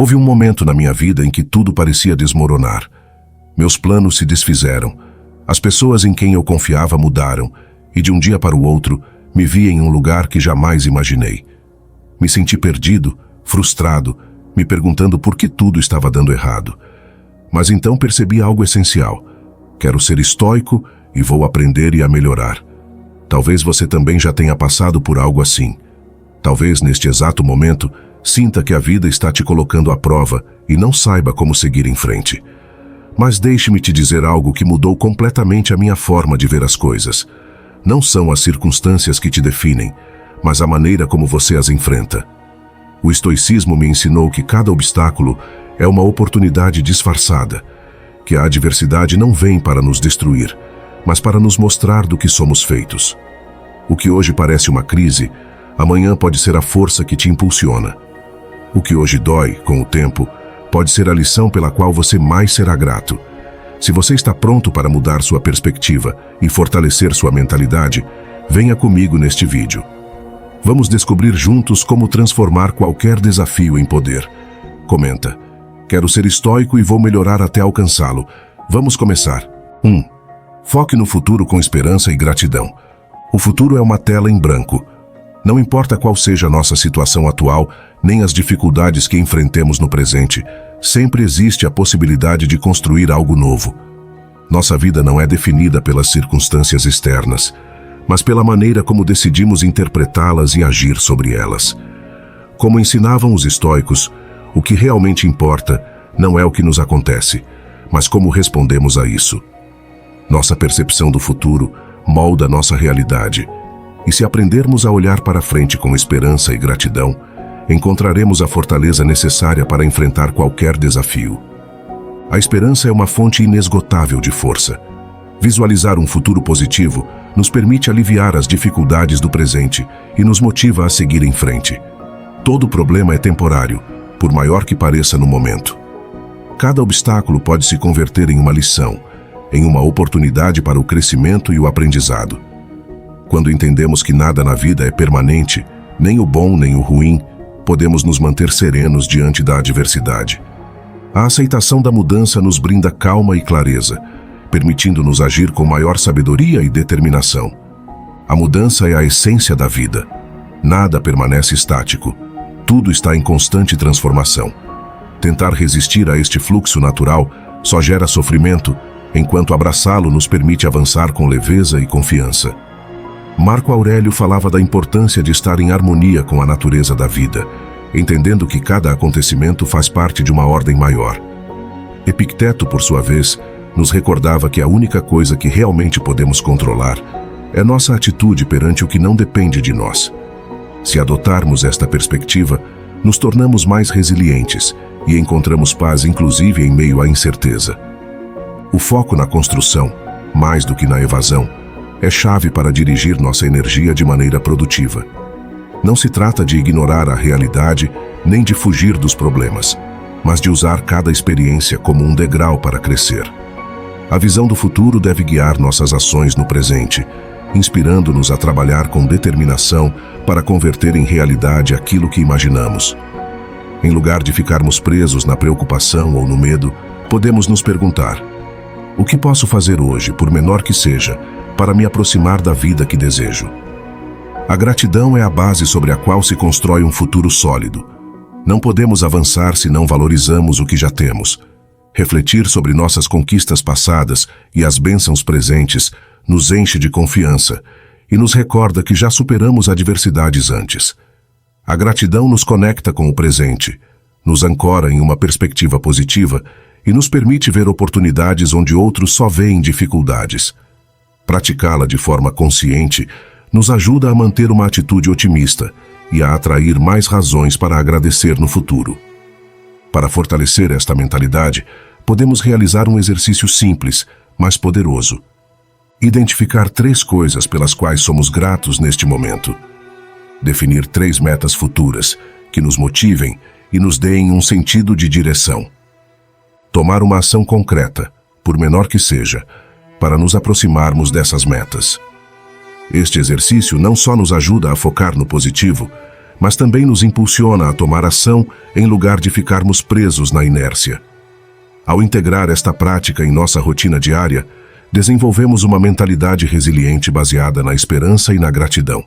Houve um momento na minha vida em que tudo parecia desmoronar. Meus planos se desfizeram. As pessoas em quem eu confiava mudaram, e de um dia para o outro, me vi em um lugar que jamais imaginei. Me senti perdido, frustrado, me perguntando por que tudo estava dando errado. Mas então percebi algo essencial. Quero ser estoico e vou aprender e a melhorar. Talvez você também já tenha passado por algo assim. Talvez neste exato momento, sinta que a vida está te colocando à prova e não saiba como seguir em frente. Mas deixe-me te dizer algo que mudou completamente a minha forma de ver as coisas. Não são as circunstâncias que te definem, mas a maneira como você as enfrenta. O estoicismo me ensinou que cada obstáculo é uma oportunidade disfarçada, que a adversidade não vem para nos destruir, mas para nos mostrar do que somos feitos. O que hoje parece uma crise, amanhã pode ser a força que te impulsiona. O que hoje dói, com o tempo, pode ser a lição pela qual você mais será grato. Se você está pronto para mudar sua perspectiva e fortalecer sua mentalidade, venha comigo neste vídeo. Vamos descobrir juntos como transformar qualquer desafio em poder. Comenta: quero ser estoico e vou melhorar até alcançá-lo. Vamos começar. 1. Foque no futuro com esperança e gratidão. O futuro é uma tela em branco. Não importa qual seja a nossa situação atual, nem as dificuldades que enfrentemos no presente, sempre existe a possibilidade de construir algo novo. Nossa vida não é definida pelas circunstâncias externas, mas pela maneira como decidimos interpretá-las e agir sobre elas. Como ensinavam os estoicos, o que realmente importa não é o que nos acontece, mas como respondemos a isso. Nossa percepção do futuro molda nossa realidade. E se aprendermos a olhar para frente com esperança e gratidão, encontraremos a fortaleza necessária para enfrentar qualquer desafio. A esperança é uma fonte inesgotável de força. Visualizar um futuro positivo nos permite aliviar as dificuldades do presente e nos motiva a seguir em frente. Todo problema é temporário, por maior que pareça no momento. Cada obstáculo pode se converter em uma lição, em uma oportunidade para o crescimento e o aprendizado. Quando entendemos que nada na vida é permanente, nem o bom nem o ruim, podemos nos manter serenos diante da adversidade. A aceitação da mudança nos brinda calma e clareza, permitindo-nos agir com maior sabedoria e determinação. A mudança é a essência da vida. Nada permanece estático. Tudo está em constante transformação. Tentar resistir a este fluxo natural só gera sofrimento, enquanto abraçá-lo nos permite avançar com leveza e confiança. Marco Aurélio falava da importância de estar em harmonia com a natureza da vida, entendendo que cada acontecimento faz parte de uma ordem maior. Epicteto, por sua vez, nos recordava que a única coisa que realmente podemos controlar é nossa atitude perante o que não depende de nós. Se adotarmos esta perspectiva, nos tornamos mais resilientes e encontramos paz inclusive em meio à incerteza. O foco na construção, mais do que na evasão, é chave para dirigir nossa energia de maneira produtiva. Não se trata de ignorar a realidade nem de fugir dos problemas, mas de usar cada experiência como um degrau para crescer. A visão do futuro deve guiar nossas ações no presente, inspirando-nos a trabalhar com determinação para converter em realidade aquilo que imaginamos. Em lugar de ficarmos presos na preocupação ou no medo, podemos nos perguntar: o que posso fazer hoje, por menor que seja, para me aproximar da vida que desejo? A gratidão é a base sobre a qual se constrói um futuro sólido. Não podemos avançar se não valorizamos o que já temos. Refletir sobre nossas conquistas passadas e as bênçãos presentes nos enche de confiança e nos recorda que já superamos adversidades antes. A gratidão nos conecta com o presente, nos ancora em uma perspectiva positiva e nos permite ver oportunidades onde outros só veem dificuldades. Praticá-la de forma consciente nos ajuda a manter uma atitude otimista e a atrair mais razões para agradecer no futuro. Para fortalecer esta mentalidade, podemos realizar um exercício simples, mas poderoso. Identificar 3 coisas pelas quais somos gratos neste momento. Definir 3 metas futuras que nos motivem e nos deem um sentido de direção. Tomar uma ação concreta, por menor que seja, para nos aproximarmos dessas metas. Este exercício não só nos ajuda a focar no positivo, mas também nos impulsiona a tomar ação em lugar de ficarmos presos na inércia. Ao integrar esta prática em nossa rotina diária, desenvolvemos uma mentalidade resiliente baseada na esperança e na gratidão.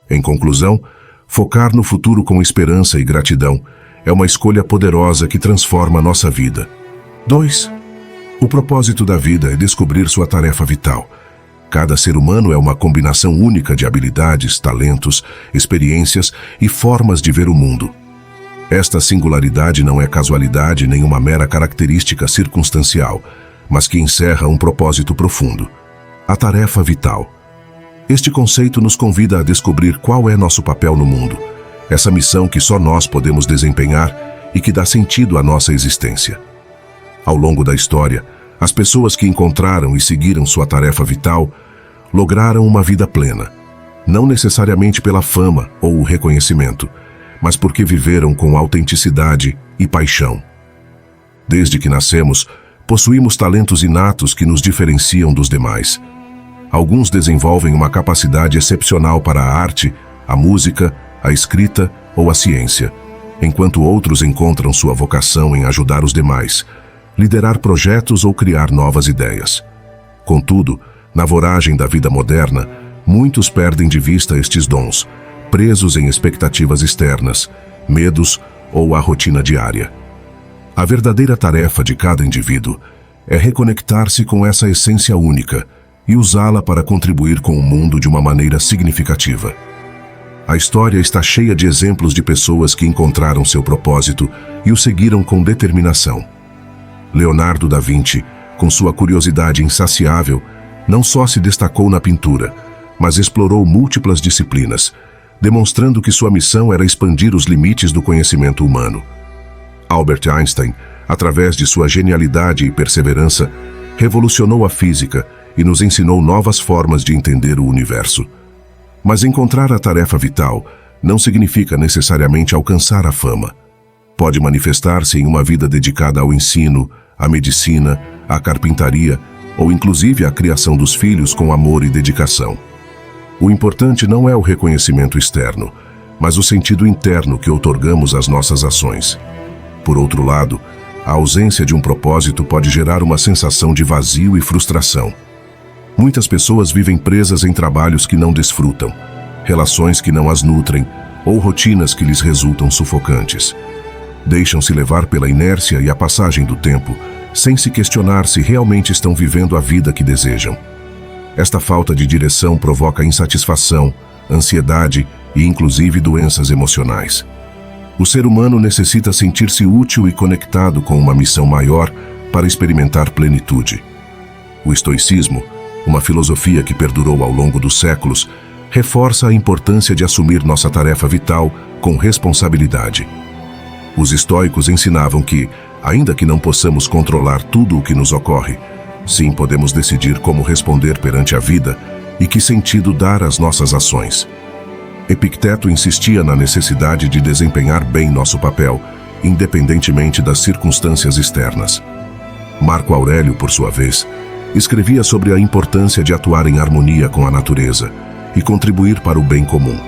Em conclusão, focar no futuro com esperança e gratidão é uma escolha poderosa que transforma nossa vida. 2. O propósito da vida é descobrir sua tarefa vital. Cada ser humano é uma combinação única de habilidades, talentos, experiências e formas de ver o mundo. Esta singularidade não é casualidade nem uma mera característica circunstancial, mas que encerra um propósito profundo: a tarefa vital. Este conceito nos convida a descobrir qual é nosso papel no mundo, essa missão que só nós podemos desempenhar e que dá sentido à nossa existência. Ao longo da história, as pessoas que encontraram e seguiram sua tarefa vital lograram uma vida plena, não necessariamente pela fama ou o reconhecimento, mas porque viveram com autenticidade e paixão. Desde que nascemos, possuímos talentos inatos que nos diferenciam dos demais. Alguns desenvolvem uma capacidade excepcional para a arte, a música, a escrita ou a ciência, enquanto outros encontram sua vocação em ajudar os demais, liderar projetos ou criar novas ideias. Contudo, na voragem da vida moderna, muitos perdem de vista estes dons, presos em expectativas externas, medos ou a rotina diária. A verdadeira tarefa de cada indivíduo é reconectar-se com essa essência única e usá-la para contribuir com o mundo de uma maneira significativa. A história está cheia de exemplos de pessoas que encontraram seu propósito e o seguiram com determinação. Leonardo da Vinci, com sua curiosidade insaciável, não só se destacou na pintura, mas explorou múltiplas disciplinas, demonstrando que sua missão era expandir os limites do conhecimento humano. Albert Einstein, através de sua genialidade e perseverança, revolucionou a física e nos ensinou novas formas de entender o universo. Mas encontrar a tarefa vital não significa necessariamente alcançar a fama. Pode manifestar-se em uma vida dedicada ao ensino, à medicina, à carpintaria ou inclusive à criação dos filhos com amor e dedicação. O importante não é o reconhecimento externo, mas o sentido interno que outorgamos às nossas ações. Por outro lado, a ausência de um propósito pode gerar uma sensação de vazio e frustração. Muitas pessoas vivem presas em trabalhos que não desfrutam, relações que não as nutrem ou rotinas que lhes resultam sufocantes. Deixam-se levar pela inércia e a passagem do tempo, sem se questionar se realmente estão vivendo a vida que desejam. Esta falta de direção provoca insatisfação, ansiedade e inclusive doenças emocionais. O ser humano necessita sentir-se útil e conectado com uma missão maior para experimentar plenitude. O estoicismo, uma filosofia que perdurou ao longo dos séculos, reforça a importância de assumir nossa tarefa vital com responsabilidade. Os estoicos ensinavam que, ainda que não possamos controlar tudo o que nos ocorre, sim podemos decidir como responder perante a vida e que sentido dar às nossas ações. Epicteto insistia na necessidade de desempenhar bem nosso papel, independentemente das circunstâncias externas. Marco Aurélio, por sua vez, escrevia sobre a importância de atuar em harmonia com a natureza e contribuir para o bem comum.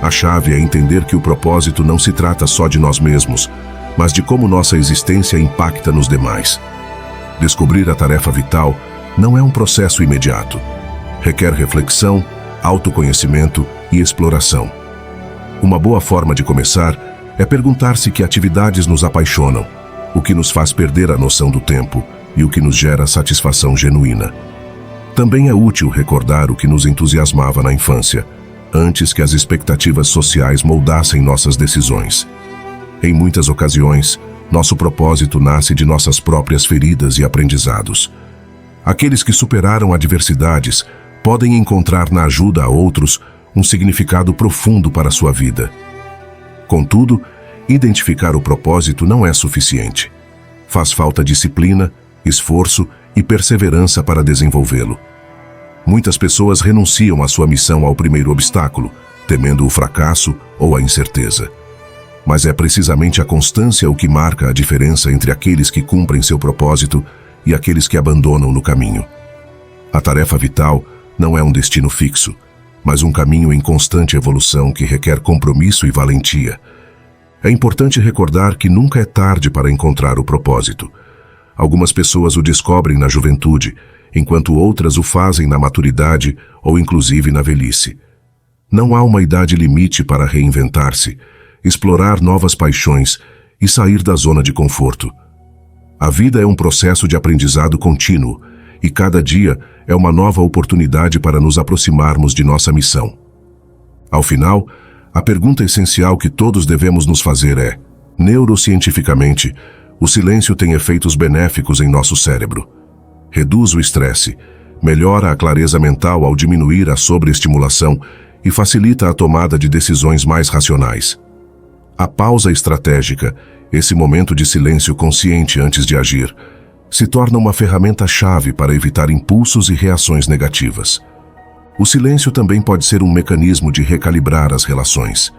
A chave é entender que o propósito não se trata só de nós mesmos, mas de como nossa existência impacta nos demais. Descobrir a tarefa vital não é um processo imediato. Requer reflexão, autoconhecimento e exploração. Uma boa forma de começar é perguntar-se que atividades nos apaixonam, o que nos faz perder a noção do tempo e o que nos gera satisfação genuína. Também é útil recordar o que nos entusiasmava na infância, antes que as expectativas sociais moldassem nossas decisões. Em muitas ocasiões, nosso propósito nasce de nossas próprias feridas e aprendizados. Aqueles que superaram adversidades podem encontrar na ajuda a outros um significado profundo para a sua vida. Contudo, identificar o propósito não é suficiente. Faz falta disciplina, esforço e perseverança para desenvolvê-lo. Muitas pessoas renunciam à sua missão ao primeiro obstáculo, temendo o fracasso ou a incerteza. Mas é precisamente a constância o que marca a diferença entre aqueles que cumprem seu propósito e aqueles que abandonam no caminho. A tarefa vital não é um destino fixo, mas um caminho em constante evolução que requer compromisso e valentia. É importante recordar que nunca é tarde para encontrar o propósito. Algumas pessoas o descobrem na juventude, enquanto outras o fazem na maturidade ou inclusive na velhice. Não há uma idade limite para reinventar-se, explorar novas paixões e sair da zona de conforto. A vida é um processo de aprendizado contínuo, e cada dia é uma nova oportunidade para nos aproximarmos de nossa missão. Ao final, a pergunta essencial que todos devemos nos fazer é: neurocientificamente, o silêncio tem efeitos benéficos em nosso cérebro. Reduz o estresse, melhora a clareza mental ao diminuir a sobreestimulação e facilita a tomada de decisões mais racionais. A pausa estratégica, esse momento de silêncio consciente antes de agir, se torna uma ferramenta-chave para evitar impulsos e reações negativas. O silêncio também pode ser um mecanismo de recalibrar as relações.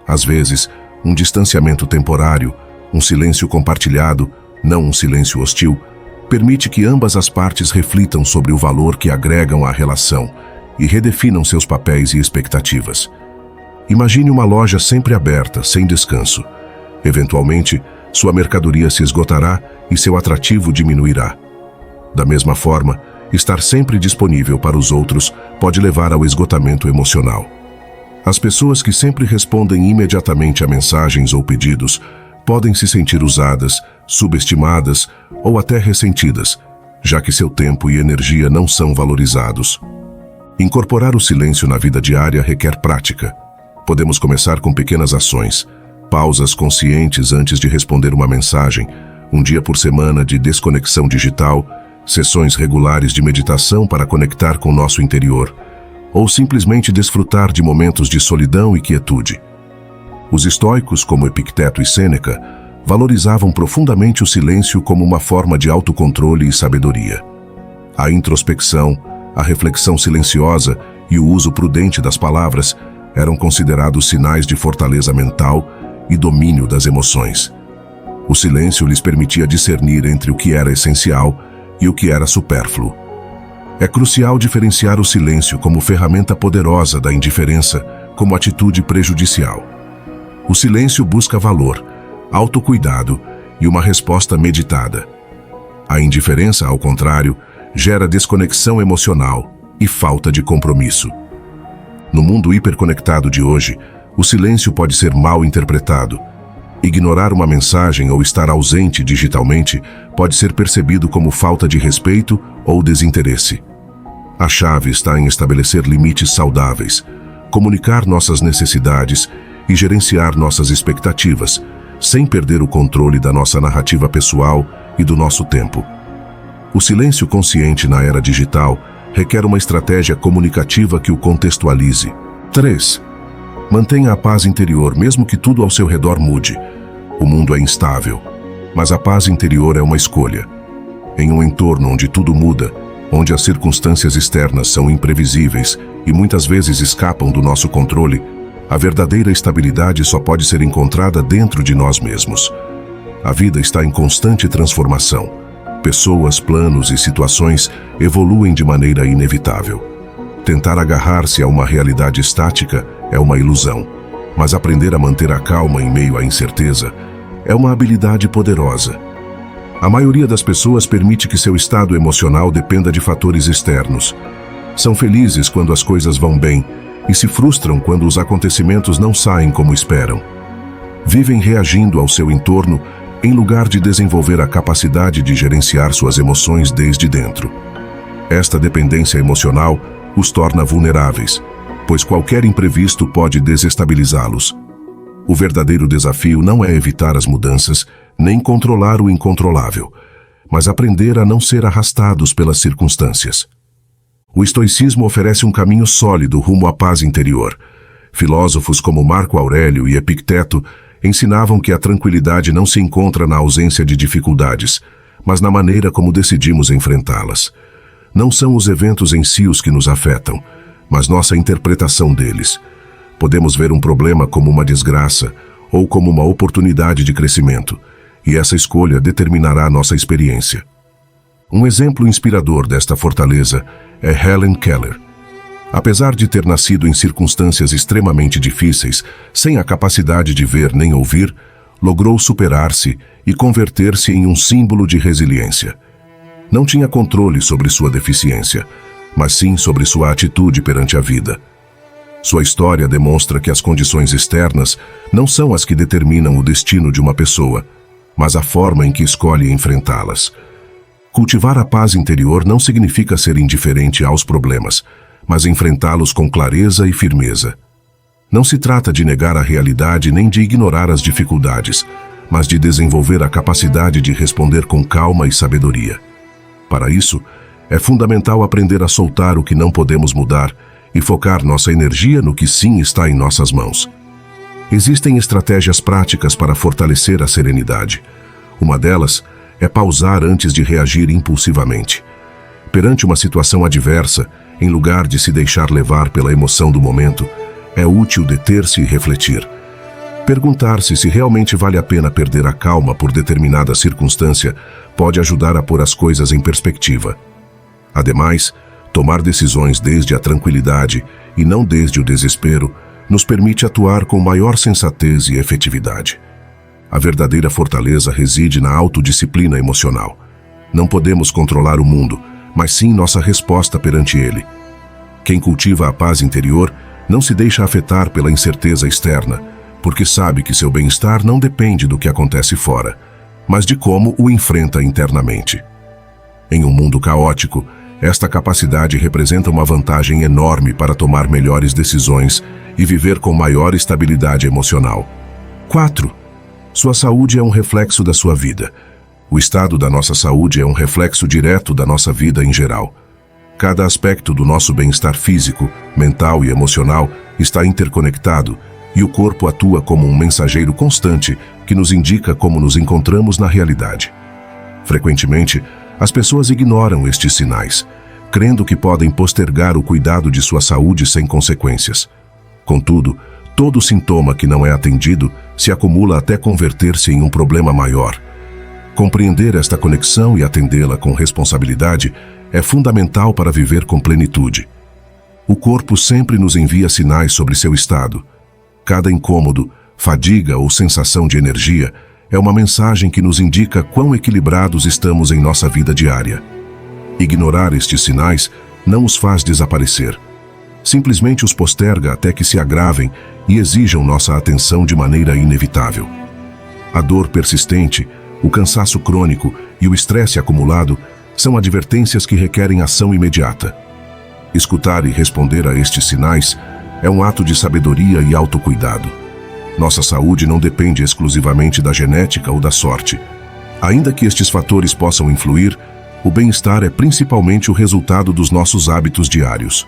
Às vezes, um distanciamento temporário, um silêncio compartilhado, não um silêncio hostil, permite que ambas as partes reflitam sobre o valor que agregam à relação e redefinam seus papéis e expectativas. Imagine uma loja sempre aberta, sem descanso. Eventualmente, sua mercadoria se esgotará e seu atrativo diminuirá. Da mesma forma, estar sempre disponível para os outros pode levar ao esgotamento emocional. As pessoas que sempre respondem imediatamente a mensagens ou pedidos podem se sentir usadas, subestimadas ou até ressentidas, já que seu tempo e energia não são valorizados. Incorporar o silêncio na vida diária requer prática. Podemos começar com pequenas ações, pausas conscientes antes de responder uma mensagem, um dia por semana de desconexão digital, sessões regulares de meditação para conectar com nosso interior, ou simplesmente desfrutar de momentos de solidão e quietude. Os estoicos, como Epicteto e Sêneca, valorizavam profundamente o silêncio como uma forma de autocontrole e sabedoria. A introspecção, a reflexão silenciosa e o uso prudente das palavras eram considerados sinais de fortaleza mental e domínio das emoções. O silêncio lhes permitia discernir entre o que era essencial e o que era supérfluo. É crucial diferenciar o silêncio como ferramenta poderosa da indiferença como atitude prejudicial. O silêncio busca valor, autocuidado e uma resposta meditada. A indiferença, ao contrário, gera desconexão emocional e falta de compromisso. No mundo hiperconectado de hoje, o silêncio pode ser mal interpretado. Ignorar uma mensagem ou estar ausente digitalmente pode ser percebido como falta de respeito ou desinteresse. A chave está em estabelecer limites saudáveis, comunicar nossas necessidades e gerenciar nossas expectativas, sem perder o controle da nossa narrativa pessoal e do nosso tempo. O silêncio consciente na era digital requer uma estratégia comunicativa que o contextualize. 3. Mantenha a paz interior mesmo que tudo ao seu redor mude. O mundo é instável, mas a paz interior é uma escolha. Em um entorno onde tudo muda, onde as circunstâncias externas são imprevisíveis e muitas vezes escapam do nosso controle, a verdadeira estabilidade só pode ser encontrada dentro de nós mesmos. A vida está em constante transformação. Pessoas, planos e situações evoluem de maneira inevitável. Tentar agarrar-se a uma realidade estática é uma ilusão, mas aprender a manter a calma em meio à incerteza é uma habilidade poderosa. A maioria das pessoas permite que seu estado emocional dependa de fatores externos. São felizes quando as coisas vão bem e se frustram quando os acontecimentos não saem como esperam. Vivem reagindo ao seu entorno em lugar de desenvolver a capacidade de gerenciar suas emoções desde dentro. Esta dependência emocional os torna vulneráveis, pois qualquer imprevisto pode desestabilizá-los. O verdadeiro desafio não é evitar as mudanças, nem controlar o incontrolável, mas aprender a não ser arrastados pelas circunstâncias. O estoicismo oferece um caminho sólido rumo à paz interior. Filósofos como Marco Aurélio e Epicteto ensinavam que a tranquilidade não se encontra na ausência de dificuldades, mas na maneira como decidimos enfrentá-las. Não são os eventos em si os que nos afetam, mas nossa interpretação deles. Podemos ver um problema como uma desgraça ou como uma oportunidade de crescimento, e essa escolha determinará nossa experiência. Um exemplo inspirador desta fortaleza é Helen Keller. Apesar de ter nascido em circunstâncias extremamente difíceis, sem a capacidade de ver nem ouvir, logrou superar-se e converter-se em um símbolo de resiliência. Não tinha controle sobre sua deficiência, mas sim sobre sua atitude perante a vida. Sua história demonstra que as condições externas não são as que determinam o destino de uma pessoa, mas a forma em que escolhe enfrentá-las. Cultivar a paz interior não significa ser indiferente aos problemas, mas enfrentá-los com clareza e firmeza. Não se trata de negar a realidade nem de ignorar as dificuldades, mas de desenvolver a capacidade de responder com calma e sabedoria. Para isso, é fundamental aprender a soltar o que não podemos mudar e focar nossa energia no que sim está em nossas mãos. Existem estratégias práticas para fortalecer a serenidade. Uma delas é pausar antes de reagir impulsivamente. Perante uma situação adversa, em lugar de se deixar levar pela emoção do momento, é útil deter-se e refletir. Perguntar-se se realmente vale a pena perder a calma por determinada circunstância pode ajudar a pôr as coisas em perspectiva. Ademais, tomar decisões desde a tranquilidade e não desde o desespero nos permite atuar com maior sensatez e efetividade. A verdadeira fortaleza reside na autodisciplina emocional. Não podemos controlar o mundo, mas sim nossa resposta perante ele. Quem cultiva a paz interior não se deixa afetar pela incerteza externa, porque sabe que seu bem-estar não depende do que acontece fora, mas de como o enfrenta internamente. Em um mundo caótico, esta capacidade representa uma vantagem enorme para tomar melhores decisões e viver com maior estabilidade emocional. 4. Sua saúde é um reflexo da sua vida. O estado da nossa saúde é um reflexo direto da nossa vida em geral. Cada aspecto do nosso bem-estar físico, mental e emocional está interconectado, e o corpo atua como um mensageiro constante que nos indica como nos encontramos na realidade. Frequentemente, as pessoas ignoram estes sinais, crendo que podem postergar o cuidado de sua saúde sem consequências. Contudo, todo sintoma que não é atendido se acumula até converter-se em um problema maior. Compreender esta conexão e atendê-la com responsabilidade é fundamental para viver com plenitude. O corpo sempre nos envia sinais sobre seu estado. Cada incômodo, fadiga ou sensação de energia é uma mensagem que nos indica quão equilibrados estamos em nossa vida diária. Ignorar estes sinais não os faz desaparecer. Simplesmente os posterga até que se agravem e exijam nossa atenção de maneira inevitável. A dor persistente, o cansaço crônico e o estresse acumulado são advertências que requerem ação imediata. Escutar e responder a estes sinais é um ato de sabedoria e autocuidado. Nossa saúde não depende exclusivamente da genética ou da sorte. Ainda que estes fatores possam influir, o bem-estar é principalmente o resultado dos nossos hábitos diários.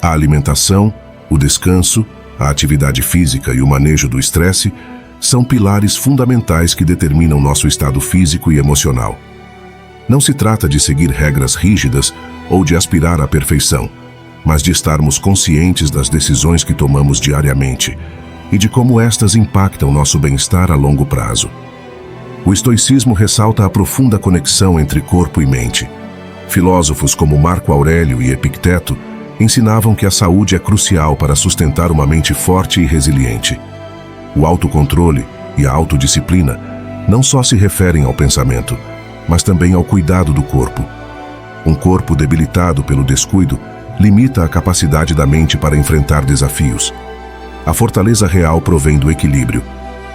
A alimentação, o descanso, a atividade física e o manejo do estresse são pilares fundamentais que determinam nosso estado físico e emocional. Não se trata de seguir regras rígidas ou de aspirar à perfeição, mas de estarmos conscientes das decisões que tomamos diariamente e de como estas impactam nosso bem-estar a longo prazo. O estoicismo ressalta a profunda conexão entre corpo e mente. Filósofos como Marco Aurélio e Epicteto ensinavam que a saúde é crucial para sustentar uma mente forte e resiliente. O autocontrole e a autodisciplina não só se referem ao pensamento, mas também ao cuidado do corpo. Um corpo debilitado pelo descuido limita a capacidade da mente para enfrentar desafios. A fortaleza real provém do equilíbrio.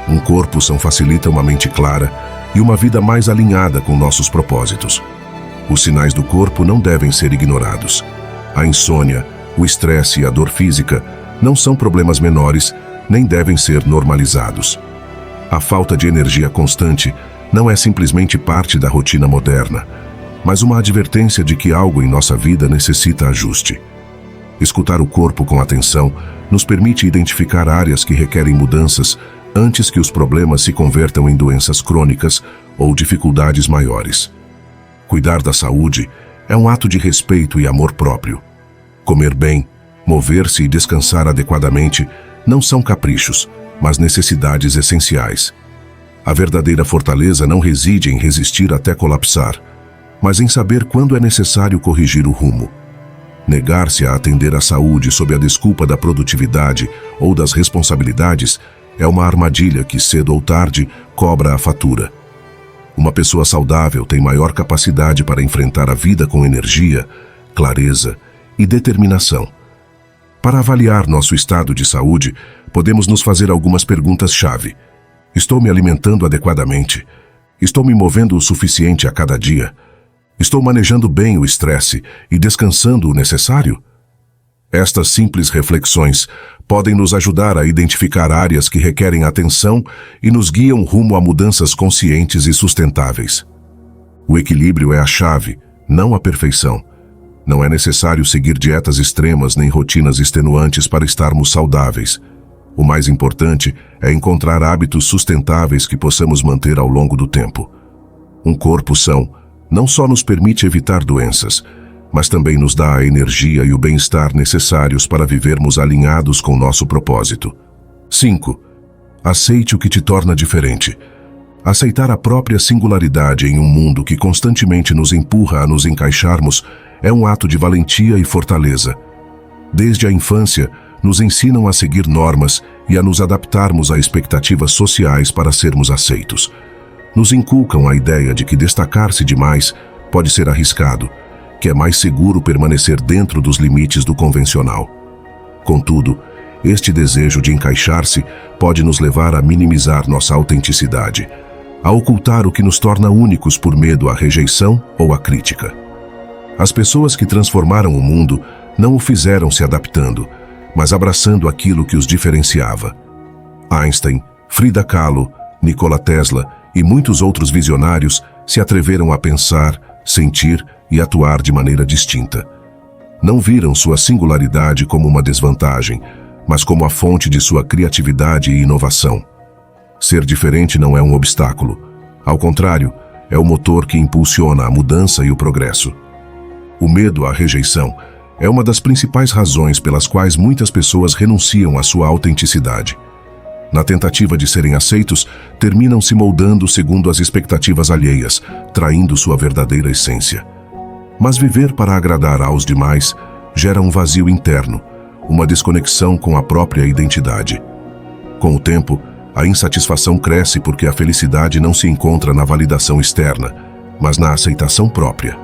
Um corpo são facilita uma mente clara e uma vida mais alinhada com nossos propósitos. Os sinais do corpo não devem ser ignorados. A insônia, o estresse e a dor física não são problemas menores, nem devem ser normalizados. A falta de energia constante não é simplesmente parte da rotina moderna, mas uma advertência de que algo em nossa vida necessita ajuste. Escutar o corpo com atenção nos permite identificar áreas que requerem mudanças antes que os problemas se convertam em doenças crônicas ou dificuldades maiores. Cuidar da saúde é um ato de respeito e amor próprio. Comer bem, mover-se e descansar adequadamente não são caprichos, mas necessidades essenciais. A verdadeira fortaleza não reside em resistir até colapsar, mas em saber quando é necessário corrigir o rumo. Negar-se a atender à saúde sob a desculpa da produtividade ou das responsabilidades é uma armadilha que, cedo ou tarde, cobra a fatura. Uma pessoa saudável tem maior capacidade para enfrentar a vida com energia, clareza e determinação. Para avaliar nosso estado de saúde, podemos nos fazer algumas perguntas-chave. Estou me alimentando adequadamente? Estou me movendo o suficiente a cada dia? Estou manejando bem o estresse e descansando o necessário? Estas simples reflexões podem nos ajudar a identificar áreas que requerem atenção e nos guiam rumo a mudanças conscientes e sustentáveis. O equilíbrio é a chave, não a perfeição. Não é necessário seguir dietas extremas nem rotinas extenuantes para estarmos saudáveis. O mais importante é encontrar hábitos sustentáveis que possamos manter ao longo do tempo. Um corpo são não só nos permite evitar doenças, mas também nos dá a energia e o bem-estar necessários para vivermos alinhados com nosso propósito. 5. Aceite o que te torna diferente. Aceitar a própria singularidade em um mundo que constantemente nos empurra a nos encaixarmos é um ato de valentia e fortaleza. Desde a infância, nos ensinam a seguir normas e a nos adaptarmos a expectativas sociais para sermos aceitos. Nos inculcam a ideia de que destacar-se demais pode ser arriscado, que é mais seguro permanecer dentro dos limites do convencional. Contudo, este desejo de encaixar-se pode nos levar a minimizar nossa autenticidade, a ocultar o que nos torna únicos por medo à rejeição ou à crítica. As pessoas que transformaram o mundo não o fizeram se adaptando, mas abraçando aquilo que os diferenciava. Einstein, Frida Kahlo, Nikola Tesla e muitos outros visionários se atreveram a pensar, sentir e atuar de maneira distinta. Não viram sua singularidade como uma desvantagem, mas como a fonte de sua criatividade e inovação. Ser diferente não é um obstáculo. Ao contrário, é o motor que impulsiona a mudança e o progresso. O medo à rejeição é uma das principais razões pelas quais muitas pessoas renunciam à sua autenticidade. Na tentativa de serem aceitos, terminam se moldando segundo as expectativas alheias, traindo sua verdadeira essência. Mas viver para agradar aos demais gera um vazio interno, uma desconexão com a própria identidade. Com o tempo, a insatisfação cresce porque a felicidade não se encontra na validação externa, mas na aceitação própria.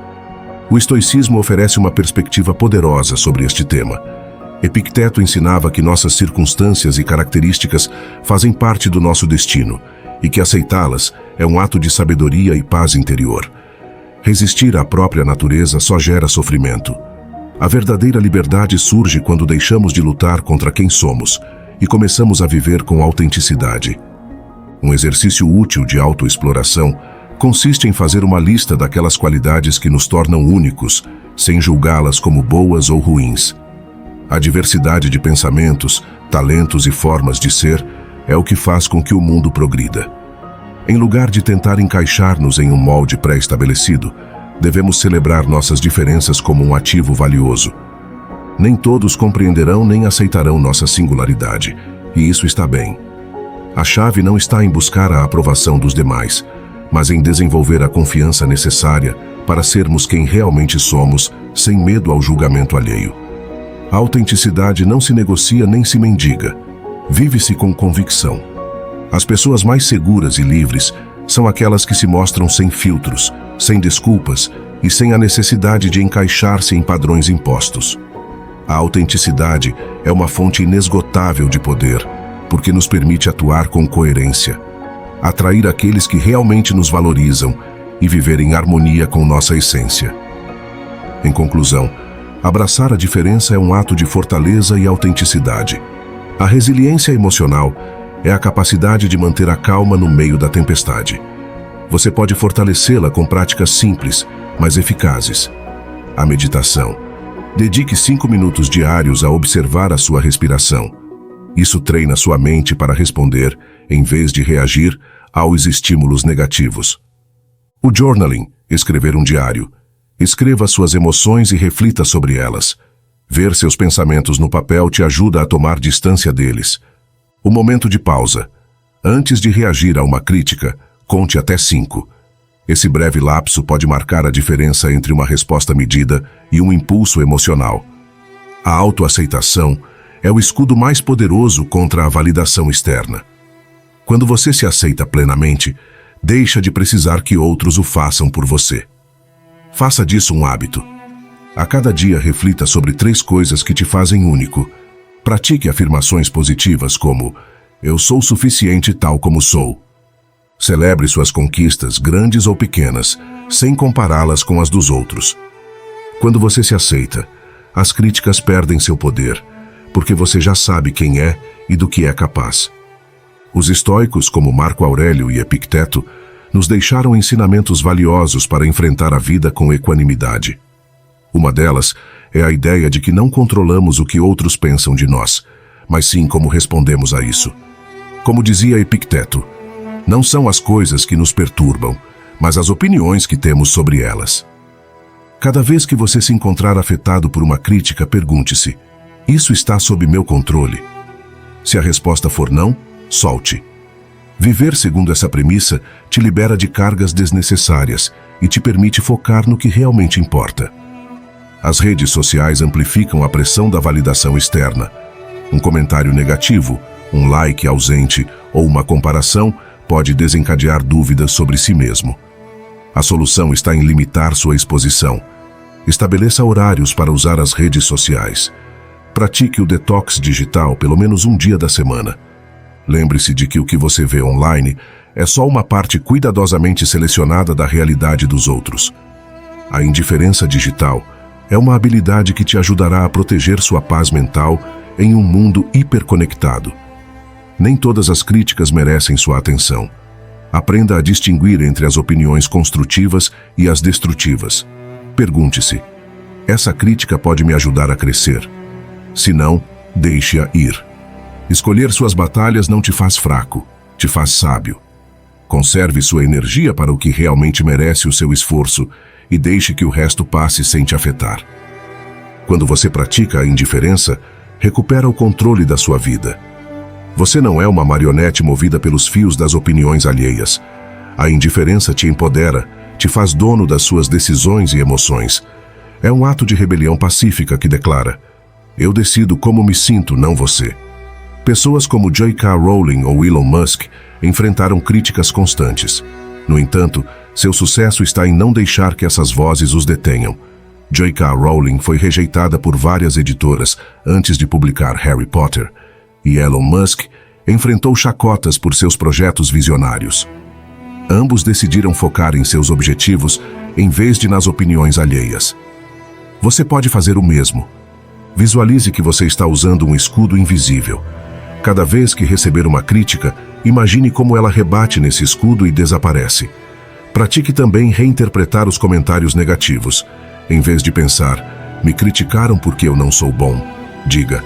O estoicismo oferece uma perspectiva poderosa sobre este tema. Epicteto ensinava que nossas circunstâncias e características fazem parte do nosso destino e que aceitá-las é um ato de sabedoria e paz interior. Resistir à própria natureza só gera sofrimento. A verdadeira liberdade surge quando deixamos de lutar contra quem somos e começamos a viver com autenticidade. Um exercício útil de autoexploração consiste em fazer uma lista daquelas qualidades que nos tornam únicos, sem julgá-las como boas ou ruins. A diversidade de pensamentos, talentos e formas de ser é o que faz com que o mundo progrida. Em lugar de tentar encaixar-nos em um molde pré-estabelecido, devemos celebrar nossas diferenças como um ativo valioso. Nem todos compreenderão nem aceitarão nossa singularidade, e isso está bem. A chave não está em buscar a aprovação dos demais, mas em desenvolver a confiança necessária para sermos quem realmente somos, sem medo ao julgamento alheio. A autenticidade não se negocia nem se mendiga. Vive-se com convicção. As pessoas mais seguras e livres são aquelas que se mostram sem filtros, sem desculpas e sem a necessidade de encaixar-se em padrões impostos. A autenticidade é uma fonte inesgotável de poder, porque nos permite atuar com coerência, atrair aqueles que realmente nos valorizam e viver em harmonia com nossa essência. Em conclusão, abraçar a diferença é um ato de fortaleza e autenticidade. A resiliência emocional é a capacidade de manter a calma no meio da tempestade. Você pode fortalecê-la com práticas simples, mas eficazes. A meditação. Dedique 5 minutos diários a observar a sua respiração. Isso treina sua mente para responder, em vez de reagir, aos estímulos negativos. O journaling, escrever um diário. Escreva suas emoções e reflita sobre elas. Ver seus pensamentos no papel te ajuda a tomar distância deles. O momento de pausa. Antes de reagir a uma crítica, conte até 5. Esse breve lapso pode marcar a diferença entre uma resposta medida e um impulso emocional. A autoaceitação é o escudo mais poderoso contra a validação externa. Quando você se aceita plenamente, deixa de precisar que outros o façam por você. Faça disso um hábito. A cada dia reflita sobre 3 coisas que te fazem único. Pratique afirmações positivas como: eu sou suficiente tal como sou. Celebre suas conquistas, grandes ou pequenas, sem compará-las com as dos outros. Quando você se aceita, as críticas perdem seu poder, porque você já sabe quem é e do que é capaz. Os estoicos, como Marco Aurélio e Epicteto, nos deixaram ensinamentos valiosos para enfrentar a vida com equanimidade. Uma delas é a ideia de que não controlamos o que outros pensam de nós, mas sim como respondemos a isso. Como dizia Epicteto, não são as coisas que nos perturbam, mas as opiniões que temos sobre elas. Cada vez que você se encontrar afetado por uma crítica, pergunte-se: isso está sob meu controle? Se a resposta for não, solte. Viver segundo essa premissa te libera de cargas desnecessárias e te permite focar no que realmente importa. As redes sociais amplificam a pressão da validação externa. Um comentário negativo, um like ausente ou uma comparação pode desencadear dúvidas sobre si mesmo. A solução está em limitar sua exposição. Estabeleça horários para usar as redes sociais. Pratique o detox digital pelo menos um dia da semana. Lembre-se de que o que você vê online é só uma parte cuidadosamente selecionada da realidade dos outros. A indiferença digital é uma habilidade que te ajudará a proteger sua paz mental em um mundo hiperconectado. Nem todas as críticas merecem sua atenção. Aprenda a distinguir entre as opiniões construtivas e as destrutivas. Pergunte-se: essa crítica pode me ajudar a crescer? Se não, deixe-a ir. Escolher suas batalhas não te faz fraco, te faz sábio. Conserve sua energia para o que realmente merece o seu esforço e deixe que o resto passe sem te afetar. Quando você pratica a indiferença, recupera o controle da sua vida. Você não é uma marionete movida pelos fios das opiniões alheias. A indiferença te empodera, te faz dono das suas decisões e emoções. É um ato de rebelião pacífica que declara: eu decido como me sinto, não você. Pessoas como J.K. Rowling ou Elon Musk enfrentaram críticas constantes. No entanto, seu sucesso está em não deixar que essas vozes os detenham. J.K. Rowling foi rejeitada por várias editoras antes de publicar Harry Potter, e Elon Musk enfrentou chacotas por seus projetos visionários. Ambos decidiram focar em seus objetivos em vez de nas opiniões alheias. Você pode fazer o mesmo. Visualize que você está usando um escudo invisível. Cada vez que receber uma crítica, imagine como ela rebate nesse escudo e desaparece. Pratique também reinterpretar os comentários negativos. Em vez de pensar: me criticaram porque eu não sou bom, diga: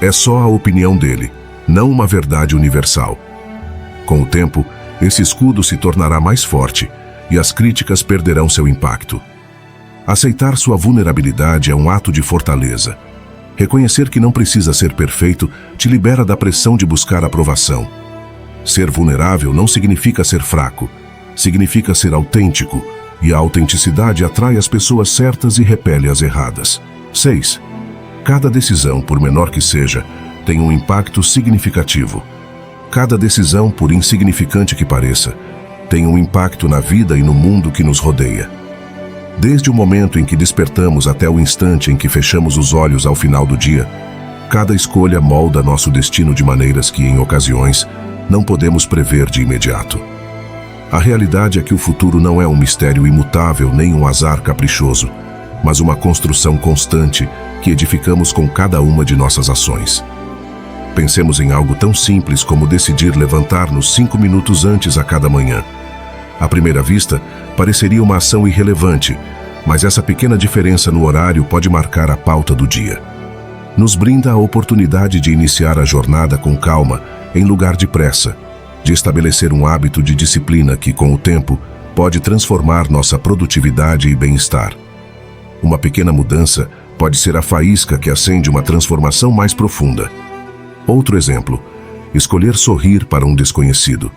é só a opinião dele, não uma verdade universal. Com o tempo, esse escudo se tornará mais forte e as críticas perderão seu impacto. Aceitar sua vulnerabilidade é um ato de fortaleza. Reconhecer que não precisa ser perfeito te libera da pressão de buscar aprovação. Ser vulnerável não significa ser fraco, significa ser autêntico, e a autenticidade atrai as pessoas certas e repele as erradas. 6. Cada decisão, por menor que seja, tem um impacto significativo. Cada decisão, por insignificante que pareça, tem um impacto na vida e no mundo que nos rodeia. Desde o momento em que despertamos até o instante em que fechamos os olhos ao final do dia, cada escolha molda nosso destino de maneiras que, em ocasiões, não podemos prever de imediato. A realidade é que o futuro não é um mistério imutável nem um azar caprichoso, mas uma construção constante que edificamos com cada uma de nossas ações. Pensemos em algo tão simples como decidir levantar-nos 5 minutos antes a cada manhã. À primeira vista, pareceria uma ação irrelevante, mas essa pequena diferença no horário pode marcar a pauta do dia. Nos brinda a oportunidade de iniciar a jornada com calma, em lugar de pressa, de estabelecer um hábito de disciplina que, com o tempo, pode transformar nossa produtividade e bem-estar. Uma pequena mudança pode ser a faísca que acende uma transformação mais profunda. Outro exemplo: escolher sorrir para um desconhecido.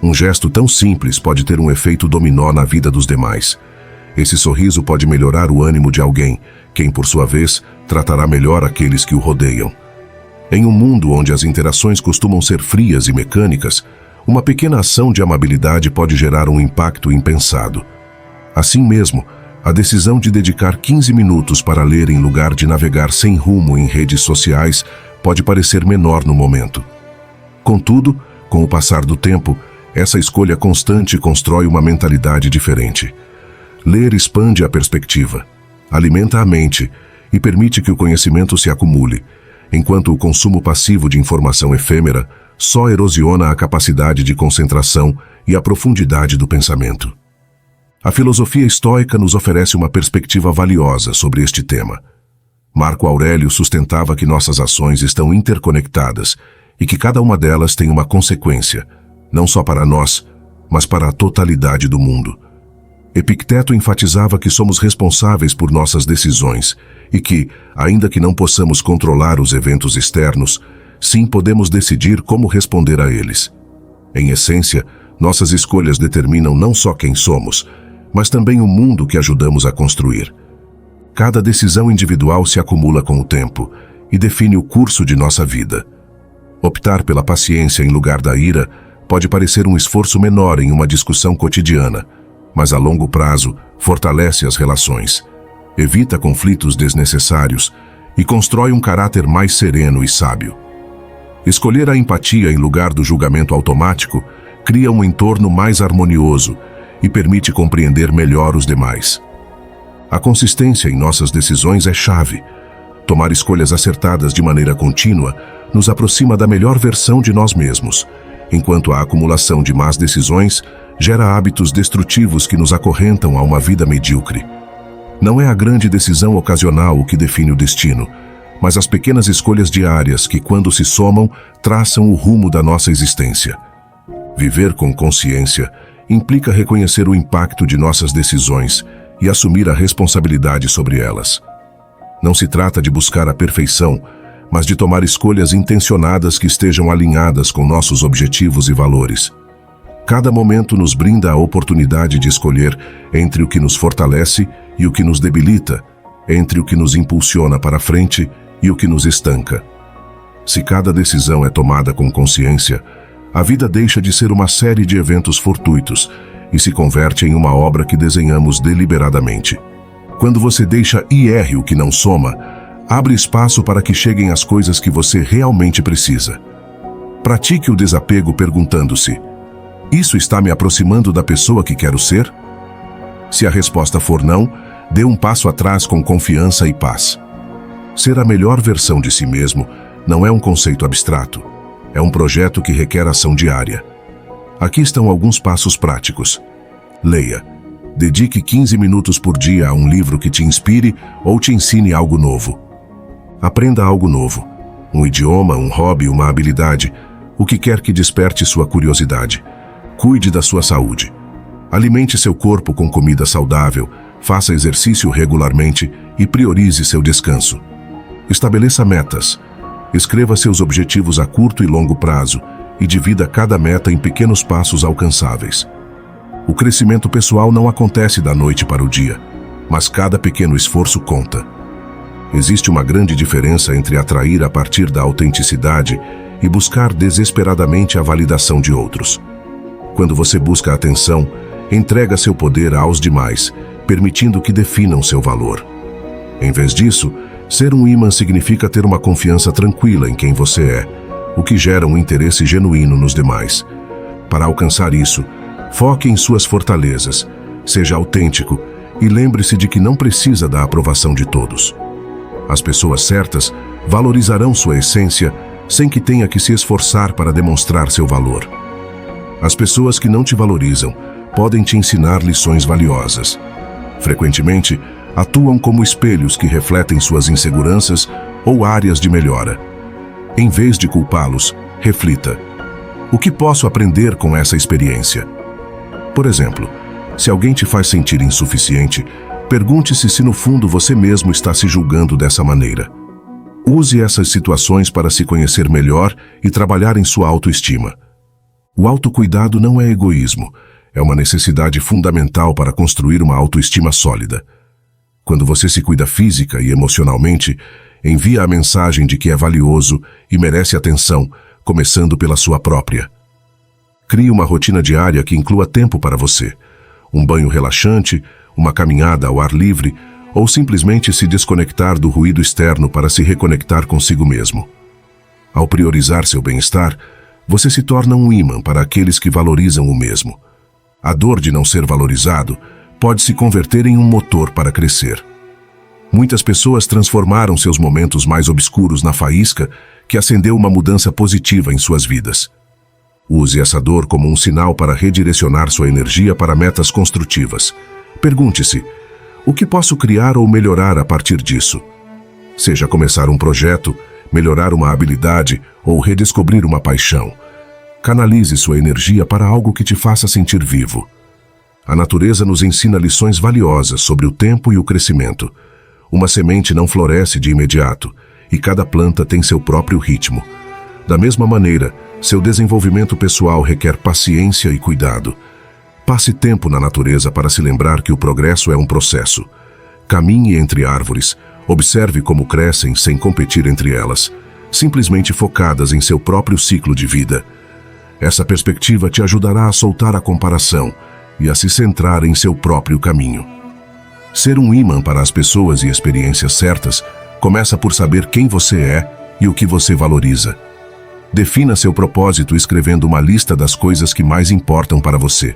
Um gesto tão simples pode ter um efeito dominó na vida dos demais. Esse sorriso pode melhorar o ânimo de alguém, quem, por sua vez, tratará melhor aqueles que o rodeiam. Em um mundo onde as interações costumam ser frias e mecânicas, uma pequena ação de amabilidade pode gerar um impacto impensado. Assim mesmo, a decisão de dedicar 15 minutos para ler em lugar de navegar sem rumo em redes sociais pode parecer menor no momento. Contudo, com o passar do tempo, essa escolha constante constrói uma mentalidade diferente. Ler expande a perspectiva, alimenta a mente e permite que o conhecimento se acumule, enquanto o consumo passivo de informação efêmera só erosiona a capacidade de concentração e a profundidade do pensamento. A filosofia estoica nos oferece uma perspectiva valiosa sobre este tema. Marco Aurélio sustentava que nossas ações estão interconectadas e que cada uma delas tem uma consequência, não só para nós, mas para a totalidade do mundo. Epicteto enfatizava que somos responsáveis por nossas decisões e que, ainda que não possamos controlar os eventos externos, sim podemos decidir como responder a eles. Em essência, nossas escolhas determinam não só quem somos, mas também o mundo que ajudamos a construir. Cada decisão individual se acumula com o tempo e define o curso de nossa vida. Optar pela paciência em lugar da ira pode parecer um esforço menor em uma discussão cotidiana, mas a longo prazo fortalece as relações, evita conflitos desnecessários e constrói um caráter mais sereno e sábio. Escolher a empatia em lugar do julgamento automático cria um entorno mais harmonioso e permite compreender melhor os demais. A consistência em nossas decisões é chave. Tomar escolhas acertadas de maneira contínua nos aproxima da melhor versão de nós mesmos, enquanto a acumulação de más decisões gera hábitos destrutivos que nos acorrentam a uma vida medíocre. Não é a grande decisão ocasional o que define o destino, mas as pequenas escolhas diárias que, quando se somam, traçam o rumo da nossa existência. Viver com consciência implica reconhecer o impacto de nossas decisões e assumir a responsabilidade sobre elas. Não se trata de buscar a perfeição, mas de tomar escolhas intencionadas que estejam alinhadas com nossos objetivos e valores. Cada momento nos brinda a oportunidade de escolher entre o que nos fortalece e o que nos debilita, entre o que nos impulsiona para frente e o que nos estanca. Se cada decisão é tomada com consciência, a vida deixa de ser uma série de eventos fortuitos e se converte em uma obra que desenhamos deliberadamente. Quando você deixa ir o que não soma, abre espaço para que cheguem as coisas que você realmente precisa. Pratique o desapego perguntando-se: isso está me aproximando da pessoa que quero ser? Se a resposta for não, dê um passo atrás com confiança e paz. Ser a melhor versão de si mesmo não é um conceito abstrato. É um projeto que requer ação diária. Aqui estão alguns passos práticos. Leia. Dedique 15 minutos por dia a um livro que te inspire ou te ensine algo novo. Aprenda algo novo. Um idioma, um hobby, uma habilidade, o que quer que desperte sua curiosidade. Cuide da sua saúde. Alimente seu corpo com comida saudável, faça exercício regularmente e priorize seu descanso. Estabeleça metas. Escreva seus objetivos a curto e longo prazo e divida cada meta em pequenos passos alcançáveis. O crescimento pessoal não acontece da noite para o dia, mas cada pequeno esforço conta. Existe uma grande diferença entre atrair a partir da autenticidade e buscar desesperadamente a validação de outros. Quando você busca a atenção, entrega seu poder aos demais, permitindo que definam seu valor. Em vez disso, ser um imã significa ter uma confiança tranquila em quem você é, o que gera um interesse genuíno nos demais. Para alcançar isso, foque em suas fortalezas, seja autêntico e lembre-se de que não precisa da aprovação de todos. As pessoas certas valorizarão sua essência sem que tenha que se esforçar para demonstrar seu valor. As pessoas que não te valorizam podem te ensinar lições valiosas. Frequentemente, atuam como espelhos que refletem suas inseguranças ou áreas de melhora. Em vez de culpá-los, reflita: o que posso aprender com essa experiência? Por exemplo, se alguém te faz sentir insuficiente, pergunte-se se no fundo você mesmo está se julgando dessa maneira. Use essas situações para se conhecer melhor e trabalhar em sua autoestima. O autocuidado não é egoísmo, é uma necessidade fundamental para construir uma autoestima sólida. Quando você se cuida física e emocionalmente, envia a mensagem de que é valioso e merece atenção, começando pela sua própria. Crie uma rotina diária que inclua tempo para você. Um banho relaxante, uma caminhada ao ar livre, ou simplesmente se desconectar do ruído externo para se reconectar consigo mesmo. Ao priorizar seu bem-estar, você se torna um ímã para aqueles que valorizam o mesmo. A dor de não ser valorizado pode se converter em um motor para crescer. Muitas pessoas transformaram seus momentos mais obscuros na faísca que acendeu uma mudança positiva em suas vidas. Use essa dor como um sinal para redirecionar sua energia para metas construtivas. Pergunte-se: o que posso criar ou melhorar a partir disso? Seja começar um projeto, melhorar uma habilidade ou redescobrir uma paixão. Canalize sua energia para algo que te faça sentir vivo. A natureza nos ensina lições valiosas sobre o tempo e o crescimento. Uma semente não floresce de imediato, e cada planta tem seu próprio ritmo. Da mesma maneira, seu desenvolvimento pessoal requer paciência e cuidado. Passe tempo na natureza para se lembrar que o progresso é um processo. Caminhe entre árvores, observe como crescem sem competir entre elas, simplesmente focadas em seu próprio ciclo de vida. Essa perspectiva te ajudará a soltar a comparação e a se centrar em seu próprio caminho. Ser um ímã para as pessoas e experiências certas começa por saber quem você é e o que você valoriza. Defina seu propósito escrevendo uma lista das coisas que mais importam para você.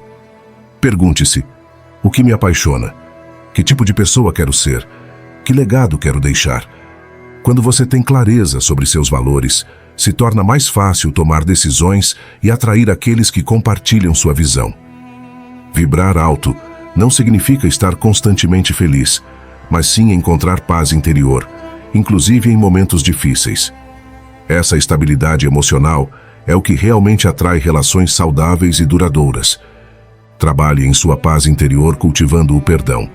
Pergunte-se: o que me apaixona? Que tipo de pessoa quero ser? Que legado quero deixar? Quando você tem clareza sobre seus valores, se torna mais fácil tomar decisões e atrair aqueles que compartilham sua visão. Vibrar alto não significa estar constantemente feliz, mas sim encontrar paz interior, inclusive em momentos difíceis. Essa estabilidade emocional é o que realmente atrai relações saudáveis e duradouras. Trabalhe em sua paz interior cultivando o perdão,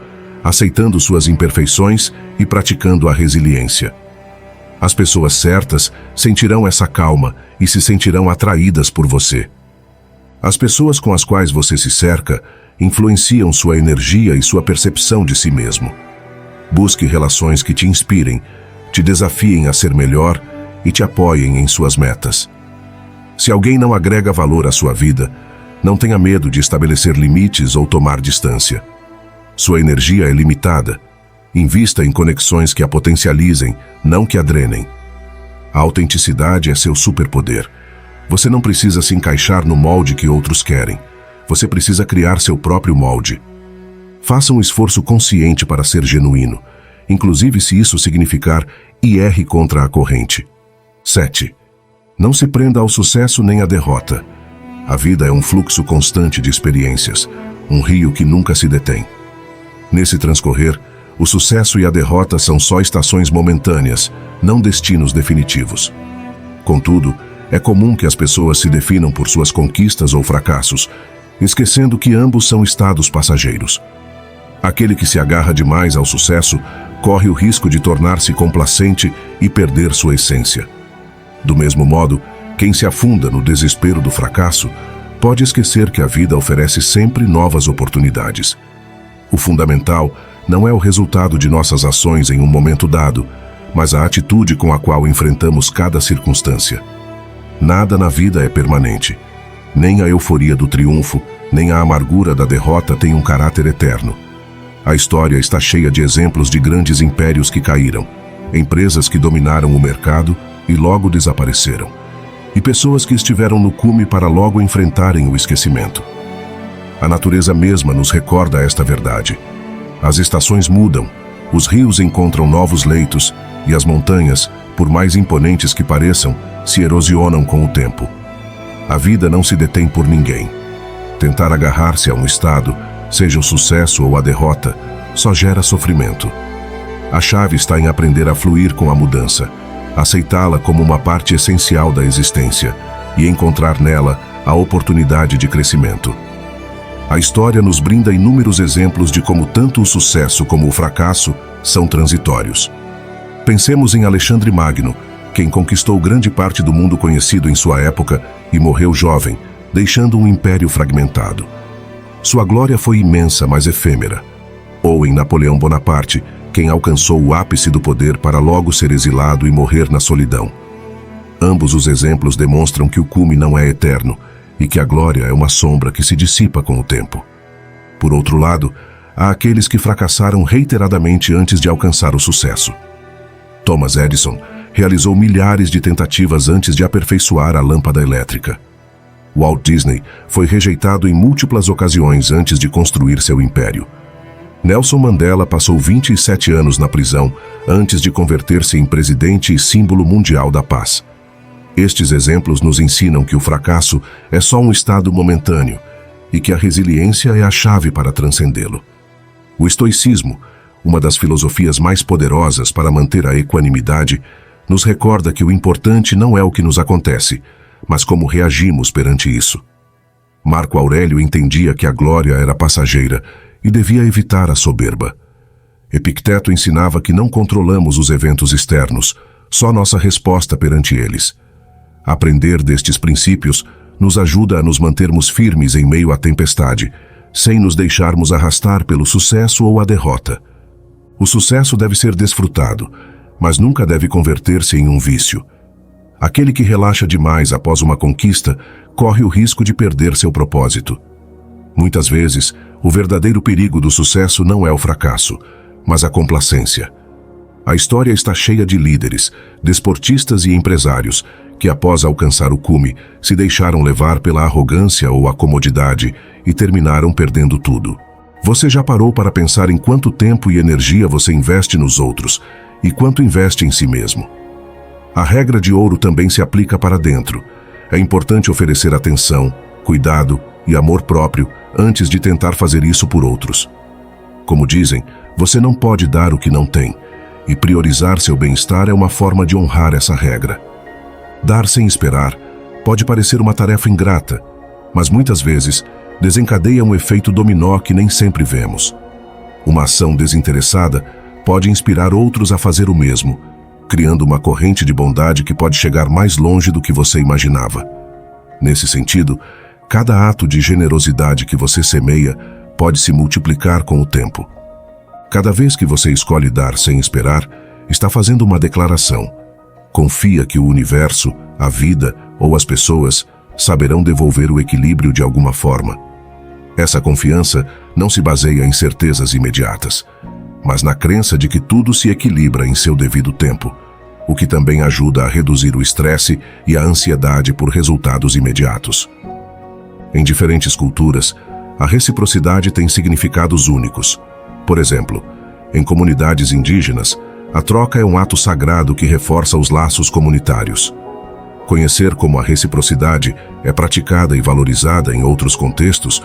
aceitando suas imperfeições e praticando a resiliência. As pessoas certas sentirão essa calma e se sentirão atraídas por você. As pessoas com as quais você se cerca influenciam sua energia e sua percepção de si mesmo. Busque relações que te inspirem, te desafiem a ser melhor e te apoiem em suas metas. Se alguém não agrega valor à sua vida, não tenha medo de estabelecer limites ou tomar distância. Sua energia é limitada. Invista em conexões que a potencializem, não que a drenem. A autenticidade é seu superpoder. Você não precisa se encaixar no molde que outros querem. Você precisa criar seu próprio molde. Faça um esforço consciente para ser genuíno, inclusive se isso significar ir contra a corrente. 7. Não se prenda ao sucesso nem à derrota. A vida é um fluxo constante de experiências, um rio que nunca se detém. Nesse transcorrer, o sucesso e a derrota são só estações momentâneas, não destinos definitivos. Contudo, é comum que as pessoas se definam por suas conquistas ou fracassos, esquecendo que ambos são estados passageiros. Aquele que se agarra demais ao sucesso corre o risco de tornar-se complacente e perder sua essência. Do mesmo modo, quem se afunda no desespero do fracasso pode esquecer que a vida oferece sempre novas oportunidades. O fundamental não é o resultado de nossas ações em um momento dado, mas a atitude com a qual enfrentamos cada circunstância. Nada na vida é permanente. Nem a euforia do triunfo, nem a amargura da derrota tem um caráter eterno. A história está cheia de exemplos de grandes impérios que caíram, empresas que dominaram o mercado e logo desapareceram, e pessoas que estiveram no cume para logo enfrentarem o esquecimento. A natureza mesma nos recorda esta verdade. As estações mudam, os rios encontram novos leitos e as montanhas, por mais imponentes que pareçam, se erosionam com o tempo. A vida não se detém por ninguém. Tentar agarrar-se a um estado, seja o sucesso ou a derrota, só gera sofrimento. A chave está em aprender a fluir com a mudança, aceitá-la como uma parte essencial da existência e encontrar nela a oportunidade de crescimento. A história nos brinda inúmeros exemplos de como tanto o sucesso como o fracasso são transitórios. Pensemos em Alexandre Magno, quem conquistou grande parte do mundo conhecido em sua época e morreu jovem, deixando um império fragmentado. Sua glória foi imensa, mas efêmera. Ou em Napoleão Bonaparte, quem alcançou o ápice do poder para logo ser exilado e morrer na solidão. Ambos os exemplos demonstram que o cume não é eterno e que a glória é uma sombra que se dissipa com o tempo. Por outro lado, há aqueles que fracassaram reiteradamente antes de alcançar o sucesso. Thomas Edison realizou milhares de tentativas antes de aperfeiçoar a lâmpada elétrica. Walt Disney foi rejeitado em múltiplas ocasiões antes de construir seu império. Nelson Mandela passou 27 anos na prisão antes de converter-se em presidente e símbolo mundial da paz. Estes exemplos nos ensinam que o fracasso é só um estado momentâneo e que a resiliência é a chave para transcendê-lo. O estoicismo, uma das filosofias mais poderosas para manter a equanimidade, nos recorda que o importante não é o que nos acontece, mas como reagimos perante isso. Marco Aurélio entendia que a glória era passageira e devia evitar a soberba. Epicteto ensinava que não controlamos os eventos externos, só nossa resposta perante eles. Aprender destes princípios nos ajuda a nos mantermos firmes em meio à tempestade, sem nos deixarmos arrastar pelo sucesso ou a derrota. O sucesso deve ser desfrutado, mas nunca deve converter-se em um vício. Aquele que relaxa demais após uma conquista corre o risco de perder seu propósito. Muitas vezes, o verdadeiro perigo do sucesso não é o fracasso, mas a complacência. A história está cheia de líderes, desportistas e empresários que, após alcançar o cume, se deixaram levar pela arrogância ou a comodidade e terminaram perdendo tudo. Você já parou para pensar em quanto tempo e energia você investe nos outros e quanto investe em si mesmo? A regra de ouro também se aplica para dentro. É importante oferecer atenção, cuidado e amor próprio antes de tentar fazer isso por outros. Como dizem, você não pode dar o que não tem, e priorizar seu bem-estar é uma forma de honrar essa regra. Dar sem esperar pode parecer uma tarefa ingrata, mas muitas vezes desencadeia um efeito dominó que nem sempre vemos. Uma ação desinteressada pode inspirar outros a fazer o mesmo, criando uma corrente de bondade que pode chegar mais longe do que você imaginava. Nesse sentido, cada ato de generosidade que você semeia pode se multiplicar com o tempo. Cada vez que você escolhe dar sem esperar, está fazendo uma declaração. Confia que o universo, a vida ou as pessoas saberão devolver o equilíbrio de alguma forma. Essa confiança não se baseia em certezas imediatas, mas na crença de que tudo se equilibra em seu devido tempo, o que também ajuda a reduzir o estresse e a ansiedade por resultados imediatos. Em diferentes culturas, a reciprocidade tem significados únicos. Por exemplo, em comunidades indígenas, a troca é um ato sagrado que reforça os laços comunitários. Conhecer como a reciprocidade é praticada e valorizada em outros contextos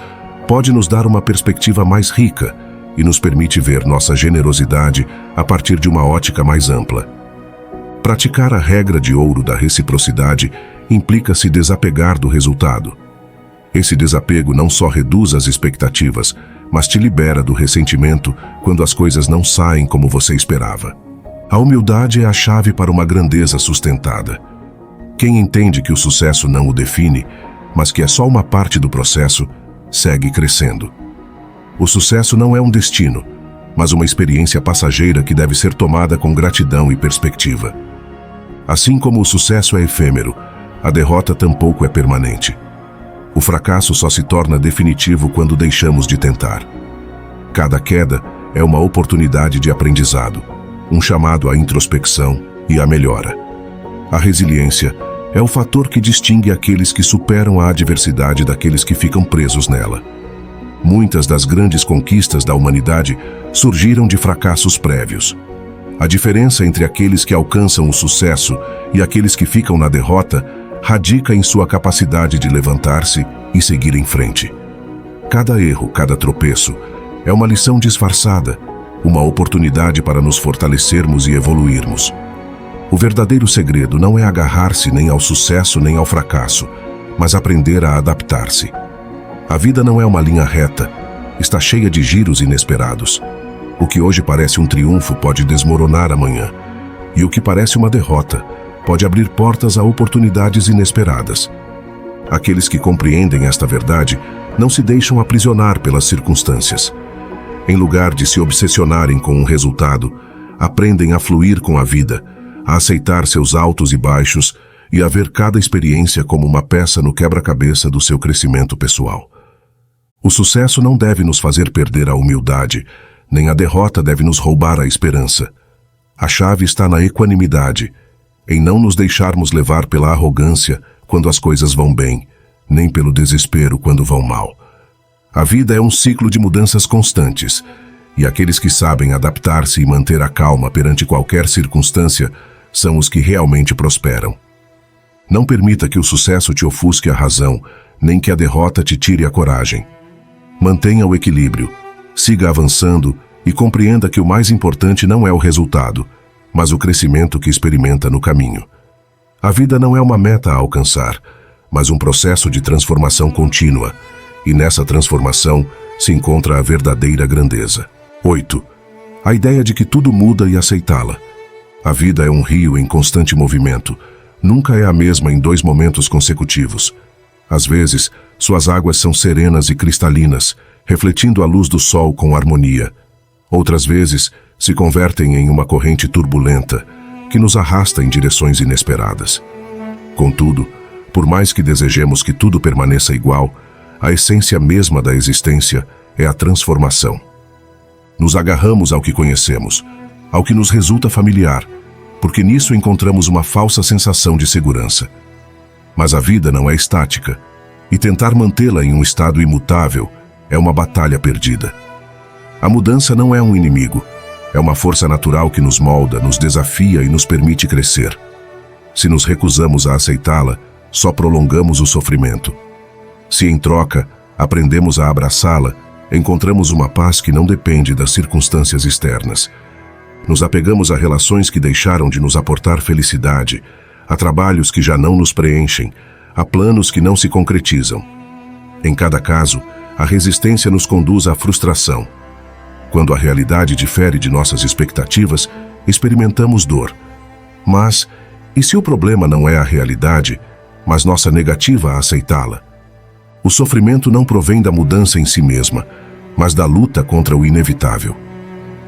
pode nos dar uma perspectiva mais rica e nos permite ver nossa generosidade a partir de uma ótica mais ampla. Praticar a regra de ouro da reciprocidade implica se desapegar do resultado. Esse desapego não só reduz as expectativas, mas te libera do ressentimento quando as coisas não saem como você esperava. A humildade é a chave para uma grandeza sustentada. Quem entende que o sucesso não o define, mas que é só uma parte do processo, segue crescendo. O sucesso não é um destino, mas uma experiência passageira que deve ser tomada com gratidão e perspectiva. Assim como o sucesso é efêmero, a derrota tampouco é permanente. O fracasso só se torna definitivo quando deixamos de tentar. Cada queda é uma oportunidade de aprendizado, um chamado à introspecção e à melhora. A resiliência é o fator que distingue aqueles que superam a adversidade daqueles que ficam presos nela. Muitas das grandes conquistas da humanidade surgiram de fracassos prévios. A diferença entre aqueles que alcançam o sucesso e aqueles que ficam na derrota radica em sua capacidade de levantar-se e seguir em frente. Cada erro, cada tropeço, é uma lição disfarçada, uma oportunidade para nos fortalecermos e evoluirmos. O verdadeiro segredo não é agarrar-se nem ao sucesso nem ao fracasso, mas aprender a adaptar-se. A vida não é uma linha reta, está cheia de giros inesperados. O que hoje parece um triunfo pode desmoronar amanhã, e o que parece uma derrota pode abrir portas a oportunidades inesperadas. Aqueles que compreendem esta verdade não se deixam aprisionar pelas circunstâncias. Em lugar de se obsessionarem com um resultado, aprendem a fluir com a vida, a aceitar seus altos e baixos e a ver cada experiência como uma peça no quebra-cabeça do seu crescimento pessoal. O sucesso não deve nos fazer perder a humildade, nem a derrota deve nos roubar a esperança. A chave está na equanimidade, em não nos deixarmos levar pela arrogância quando as coisas vão bem, nem pelo desespero quando vão mal. A vida é um ciclo de mudanças constantes, e aqueles que sabem adaptar-se e manter a calma perante qualquer circunstância são os que realmente prosperam. Não permita que o sucesso te ofusque a razão, nem que a derrota te tire a coragem. Mantenha o equilíbrio, siga avançando e compreenda que o mais importante não é o resultado, mas o crescimento que experimenta no caminho. A vida não é uma meta a alcançar, mas um processo de transformação contínua, e nessa transformação se encontra a verdadeira grandeza. 8. A ideia de que tudo muda e aceitá-la. A vida é um rio em constante movimento, nunca é a mesma em 2 momentos consecutivos. Às vezes, suas águas são serenas e cristalinas, refletindo a luz do sol com harmonia. Outras vezes, se convertem em uma corrente turbulenta, que nos arrasta em direções inesperadas. Contudo, por mais que desejemos que tudo permaneça igual, a essência mesma da existência é a transformação. Nos agarramos ao que conhecemos, ao que nos resulta familiar, porque nisso encontramos uma falsa sensação de segurança. Mas a vida não é estática, e tentar mantê-la em um estado imutável é uma batalha perdida. A mudança não é um inimigo, é uma força natural que nos molda, nos desafia e nos permite crescer. Se nos recusamos a aceitá-la, só prolongamos o sofrimento. Se, em troca, aprendemos a abraçá-la, encontramos uma paz que não depende das circunstâncias externas. Nos apegamos a relações que deixaram de nos aportar felicidade, a trabalhos que já não nos preenchem, a planos que não se concretizam. Em cada caso, a resistência nos conduz à frustração. Quando a realidade difere de nossas expectativas, experimentamos dor. Mas, e se o problema não é a realidade, mas nossa negativa a aceitá-la? O sofrimento não provém da mudança em si mesma, mas da luta contra o inevitável.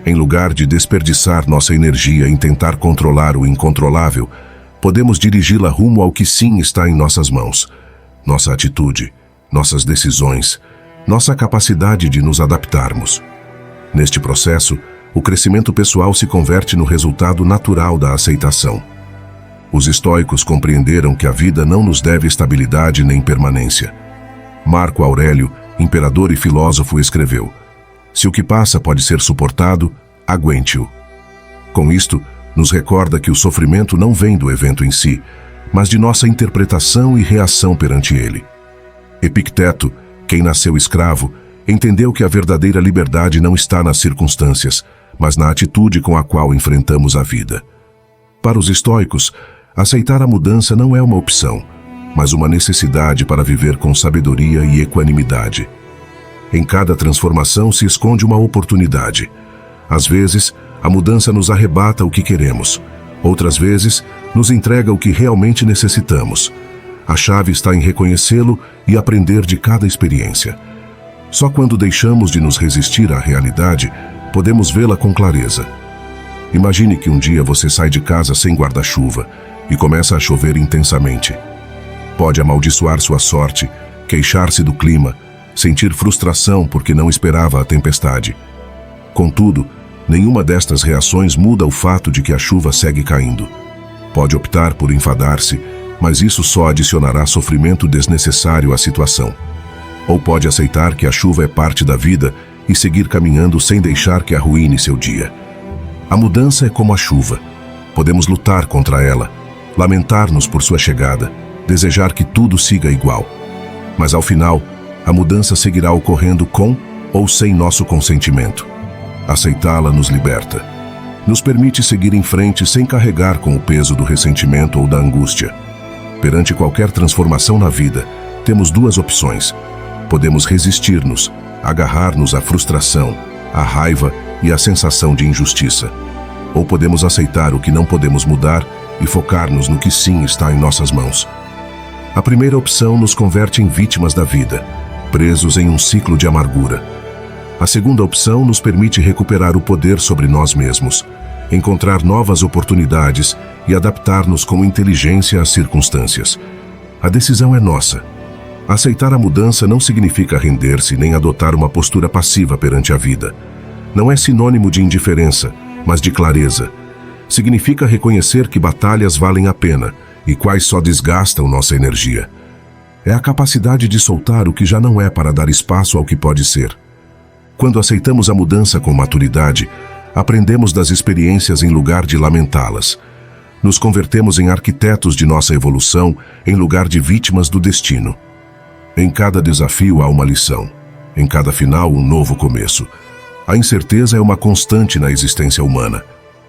Em lugar de desperdiçar nossa energia em tentar controlar o incontrolável, podemos dirigi-la rumo ao que sim está em nossas mãos: nossa atitude, nossas decisões, nossa capacidade de nos adaptarmos. Neste processo, o crescimento pessoal se converte no resultado natural da aceitação. Os estoicos compreenderam que a vida não nos deve estabilidade nem permanência. Marco Aurélio, imperador e filósofo, escreveu: "Se o que passa pode ser suportado, aguente-o." Com isto, nos recorda que o sofrimento não vem do evento em si, mas de nossa interpretação e reação perante ele. Epicteto, quem nasceu escravo, entendeu que a verdadeira liberdade não está nas circunstâncias, mas na atitude com a qual enfrentamos a vida. Para os estoicos, aceitar a mudança não é uma opção, mas uma necessidade para viver com sabedoria e equanimidade. Em cada transformação se esconde uma oportunidade. Às vezes, a mudança nos arrebata o que queremos. Outras vezes, nos entrega o que realmente necessitamos. A chave está em reconhecê-lo e aprender de cada experiência. Só quando deixamos de nos resistir à realidade, podemos vê-la com clareza. Imagine que um dia você sai de casa sem guarda-chuva e começa a chover intensamente. Pode amaldiçoar sua sorte, queixar-se do clima, sentir frustração porque não esperava a tempestade. Contudo, nenhuma destas reações muda o fato de que a chuva segue caindo. Pode optar por enfadar-se, mas isso só adicionará sofrimento desnecessário à situação. Ou pode aceitar que a chuva é parte da vida e seguir caminhando sem deixar que arruine seu dia. A mudança é como a chuva. Podemos lutar contra ela, lamentar-nos por sua chegada, desejar que tudo siga igual. Mas ao final, a mudança seguirá ocorrendo com ou sem nosso consentimento. Aceitá-la nos liberta. Nos permite seguir em frente sem carregar com o peso do ressentimento ou da angústia. Perante qualquer transformação na vida, temos 2 opções. Podemos resistir-nos, agarrar-nos à frustração, à raiva e à sensação de injustiça. Ou podemos aceitar o que não podemos mudar e focar-nos no que sim está em nossas mãos. A primeira opção nos converte em vítimas da vida, presos em um ciclo de amargura. A segunda opção nos permite recuperar o poder sobre nós mesmos, encontrar novas oportunidades e adaptar-nos com inteligência às circunstâncias. A decisão é nossa. Aceitar a mudança não significa render-se nem adotar uma postura passiva perante a vida. Não é sinônimo de indiferença, mas de clareza. Significa reconhecer que batalhas valem a pena e quais só desgastam nossa energia. É a capacidade de soltar o que já não é para dar espaço ao que pode ser. Quando aceitamos a mudança com maturidade, aprendemos das experiências em lugar de lamentá-las. Nos convertemos em arquitetos de nossa evolução em lugar de vítimas do destino. Em cada desafio há uma lição. Em cada final, um novo começo. A incerteza é uma constante na existência humana.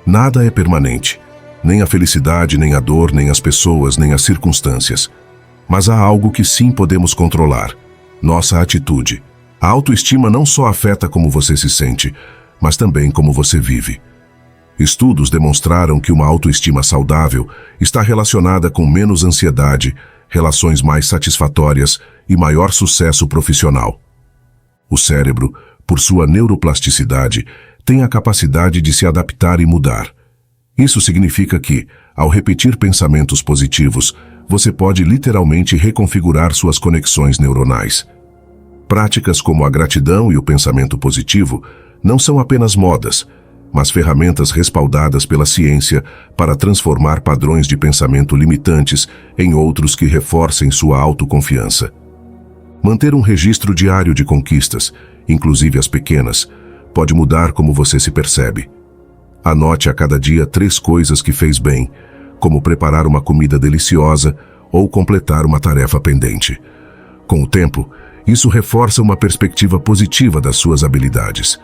Nada é permanente. Nem a felicidade, nem a dor, nem as pessoas, nem as circunstâncias. Mas há algo que sim podemos controlar. Nossa atitude. A autoestima não só afeta como você se sente, mas também como você vive. Estudos demonstraram que uma autoestima saudável está relacionada com menos ansiedade, relações mais satisfatórias e maior sucesso profissional. O cérebro, por sua neuroplasticidade, tem a capacidade de se adaptar e mudar. Isso significa que, ao repetir pensamentos positivos, você pode literalmente reconfigurar suas conexões neuronais. Práticas como a gratidão e o pensamento positivo não são apenas modas, mas ferramentas respaldadas pela ciência para transformar padrões de pensamento limitantes em outros que reforcem sua autoconfiança. Manter um registro diário de conquistas, inclusive as pequenas, pode mudar como você se percebe. Anote a cada dia 3 coisas que fez bem, como preparar uma comida deliciosa ou completar uma tarefa pendente. Com o tempo, isso reforça uma perspectiva positiva das suas habilidades.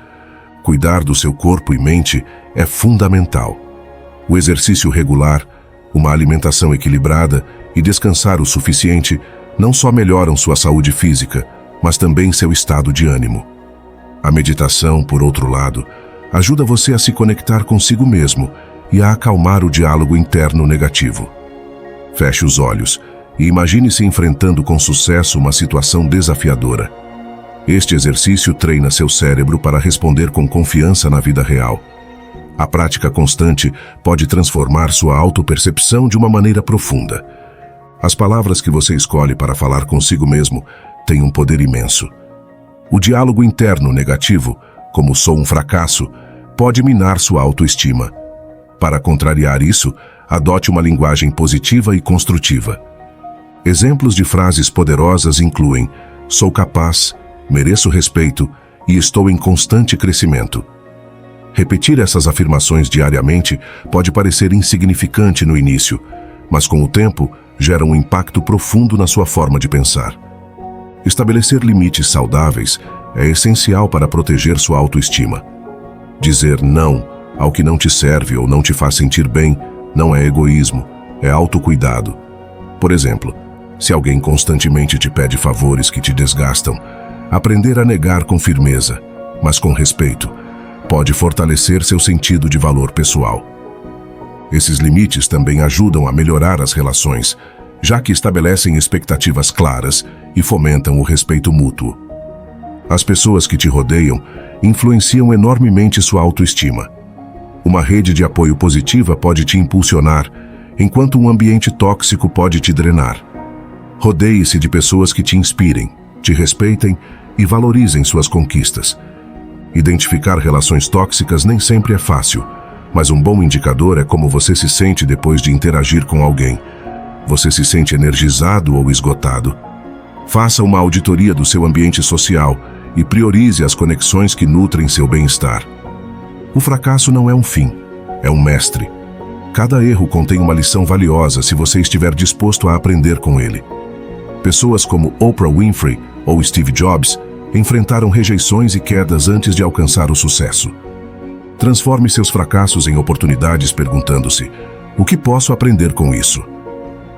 Cuidar do seu corpo e mente é fundamental. O exercício regular, uma alimentação equilibrada e descansar o suficiente não só melhoram sua saúde física, mas também seu estado de ânimo. A meditação, por outro lado, ajuda você a se conectar consigo mesmo e a acalmar o diálogo interno negativo. Feche os olhos e imagine-se enfrentando com sucesso uma situação desafiadora. Este exercício treina seu cérebro para responder com confiança na vida real. A prática constante pode transformar sua autopercepção de uma maneira profunda. As palavras que você escolhe para falar consigo mesmo têm um poder imenso. O diálogo interno negativo, como "sou um fracasso", pode minar sua autoestima. Para contrariar isso, adote uma linguagem positiva e construtiva. Exemplos de frases poderosas incluem: "sou capaz", "mereço respeito" e "estou em constante crescimento". Repetir essas afirmações diariamente pode parecer insignificante no início, mas com o tempo gera um impacto profundo na sua forma de pensar. Estabelecer limites saudáveis é essencial para proteger sua autoestima. Dizer não ao que não te serve ou não te faz sentir bem não é egoísmo, é autocuidado. Por exemplo, se alguém constantemente te pede favores que te desgastam, aprender a negar com firmeza, mas com respeito, pode fortalecer seu sentido de valor pessoal. Esses limites também ajudam a melhorar as relações, já que estabelecem expectativas claras e fomentam o respeito mútuo. As pessoas que te rodeiam influenciam enormemente sua autoestima. Uma rede de apoio positiva pode te impulsionar, enquanto um ambiente tóxico pode te drenar. Rodeie-se de pessoas que te inspirem, te respeitem e valorizem suas conquistas. Identificar relações tóxicas nem sempre é fácil, mas um bom indicador é como você se sente depois de interagir com alguém. Você se sente energizado ou esgotado? Faça uma auditoria do seu ambiente social e priorize as conexões que nutrem seu bem-estar. O fracasso não é um fim, é um mestre. Cada erro contém uma lição valiosa se você estiver disposto a aprender com ele. Pessoas como Oprah Winfrey ou Steve Jobs enfrentaram rejeições e quedas antes de alcançar o sucesso. Transforme seus fracassos em oportunidades perguntando-se: o que posso aprender com isso?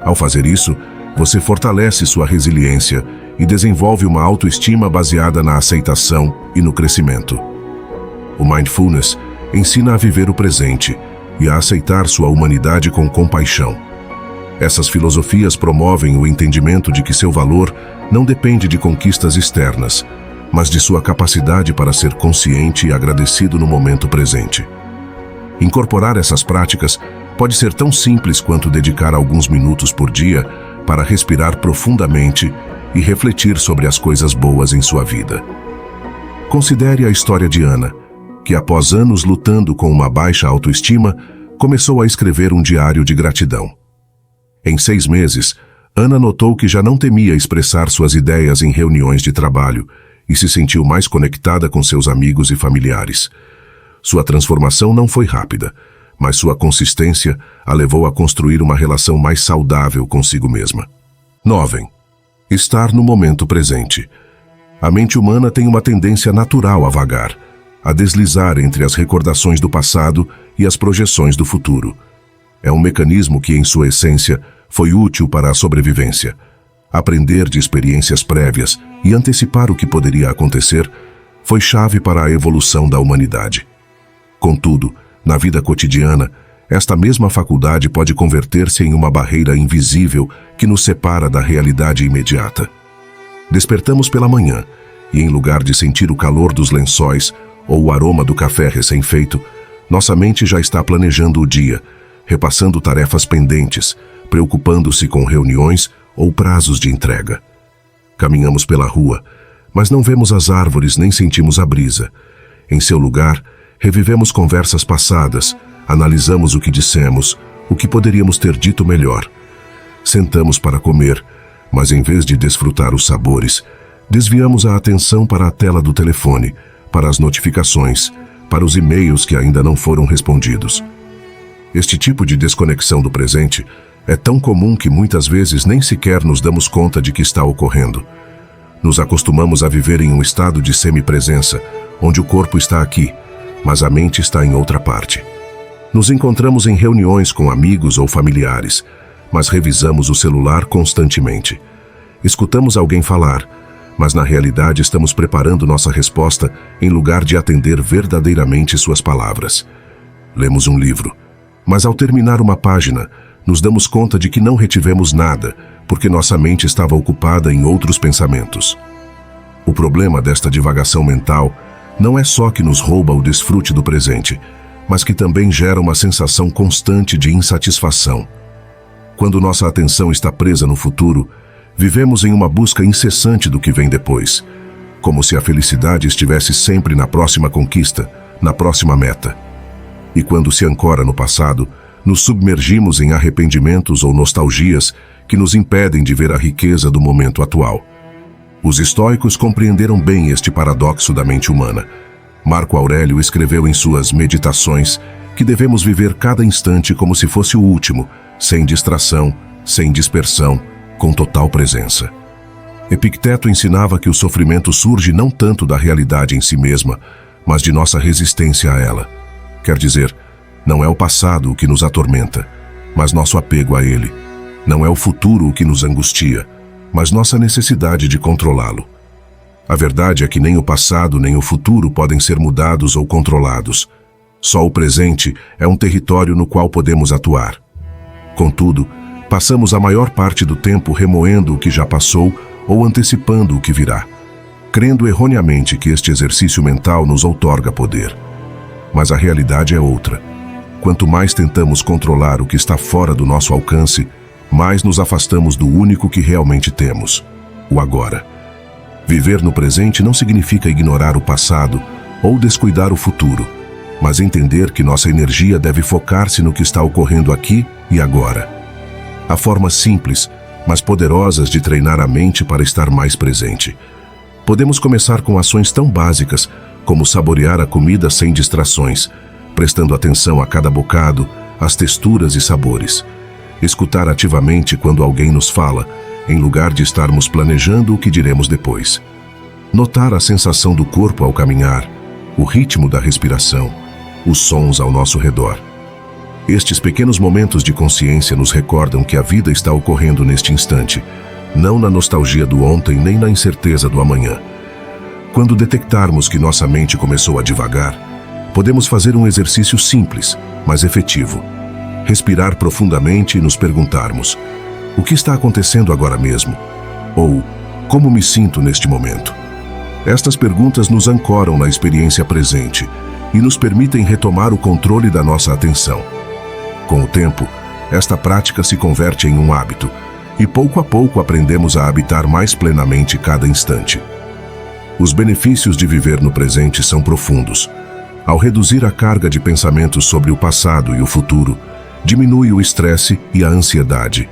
Ao fazer isso, você fortalece sua resiliência e desenvolve uma autoestima baseada na aceitação e no crescimento. O Mindfulness ensina a viver o presente e a aceitar sua humanidade com compaixão. Essas filosofias promovem o entendimento de que seu valor não depende de conquistas externas, mas de sua capacidade para ser consciente e agradecido no momento presente. Incorporar essas práticas pode ser tão simples quanto dedicar alguns minutos por dia para respirar profundamente e refletir sobre as coisas boas em sua vida. Considere a história de Ana, que após anos lutando com uma baixa autoestima, começou a escrever um diário de gratidão. Em 6 meses, Ana notou que já não temia expressar suas ideias em reuniões de trabalho e se sentiu mais conectada com seus amigos e familiares. Sua transformação não foi rápida, mas sua consistência a levou a construir uma relação mais saudável consigo mesma. 9. Estar no momento presente. A mente humana tem uma tendência natural a vagar, a deslizar entre as recordações do passado e as projeções do futuro. É um mecanismo que, em sua essência, foi útil para a sobrevivência. Aprender de experiências prévias e antecipar o que poderia acontecer foi chave para a evolução da humanidade. Contudo, na vida cotidiana, esta mesma faculdade pode converter-se em uma barreira invisível que nos separa da realidade imediata. Despertamos pela manhã e, em lugar de sentir o calor dos lençóis ou o aroma do café recém-feito, nossa mente já está planejando o dia, repassando tarefas pendentes, preocupando-se com reuniões ou prazos de entrega. Caminhamos pela rua, mas não vemos as árvores nem sentimos a brisa. Em seu lugar, revivemos conversas passadas, analisamos o que dissemos, o que poderíamos ter dito melhor. Sentamos para comer, mas em vez de desfrutar os sabores, desviamos a atenção para a tela do telefone, para as notificações, para os e-mails que ainda não foram respondidos. Este tipo de desconexão do presente é tão comum que muitas vezes nem sequer nos damos conta de que está ocorrendo. Nos acostumamos a viver em um estado de semipresença, onde o corpo está aqui, mas a mente está em outra parte. Nos encontramos em reuniões com amigos ou familiares, mas revisamos o celular constantemente. Escutamos alguém falar, mas na realidade estamos preparando nossa resposta em lugar de atender verdadeiramente suas palavras. Lemos um livro, mas ao terminar uma página, nos damos conta de que não retivemos nada, porque nossa mente estava ocupada em outros pensamentos. O problema desta divagação mental não é só que nos rouba o desfrute do presente, mas que também gera uma sensação constante de insatisfação. Quando nossa atenção está presa no futuro, vivemos em uma busca incessante do que vem depois, como se a felicidade estivesse sempre na próxima conquista, na próxima meta. E quando se ancora no passado, nos submergimos em arrependimentos ou nostalgias que nos impedem de ver a riqueza do momento atual. Os estoicos compreenderam bem este paradoxo da mente humana. Marco Aurélio escreveu em suas Meditações que devemos viver cada instante como se fosse o último, sem distração, sem dispersão, com total presença. Epicteto ensinava que o sofrimento surge não tanto da realidade em si mesma, mas de nossa resistência a ela. Quer dizer, não é o passado o que nos atormenta, mas nosso apego a ele. Não é o futuro o que nos angustia, mas nossa necessidade de controlá-lo. A verdade é que nem o passado nem o futuro podem ser mudados ou controlados. Só o presente é um território no qual podemos atuar. Contudo, passamos a maior parte do tempo remoendo o que já passou ou antecipando o que virá, crendo erroneamente que este exercício mental nos outorga poder. Mas a realidade é outra. Quanto mais tentamos controlar o que está fora do nosso alcance, mais nos afastamos do único que realmente temos, o agora. Viver no presente não significa ignorar o passado ou descuidar o futuro, mas entender que nossa energia deve focar-se no que está ocorrendo aqui e agora. Há formas simples, mas poderosas de treinar a mente para estar mais presente. Podemos começar com ações tão básicas como saborear a comida sem distrações, prestando atenção a cada bocado, às texturas e sabores. Escutar ativamente quando alguém nos fala, em lugar de estarmos planejando o que diremos depois. Notar a sensação do corpo ao caminhar, o ritmo da respiração, os sons ao nosso redor. Estes pequenos momentos de consciência nos recordam que a vida está ocorrendo neste instante, não na nostalgia do ontem nem na incerteza do amanhã. Quando detectarmos que nossa mente começou a divagar, podemos fazer um exercício simples, mas efetivo. respirar profundamente e nos perguntarmos: o que está acontecendo agora mesmo? Ou, como me sinto neste momento? Estas perguntas nos ancoram na experiência presente e nos permitem retomar o controle da nossa atenção. Com o tempo, esta prática se converte em um hábito e pouco a pouco aprendemos a habitar mais plenamente cada instante. Os benefícios de viver no presente são profundos. Ao reduzir a carga de pensamentos sobre o passado e o futuro, diminui o estresse e a ansiedade.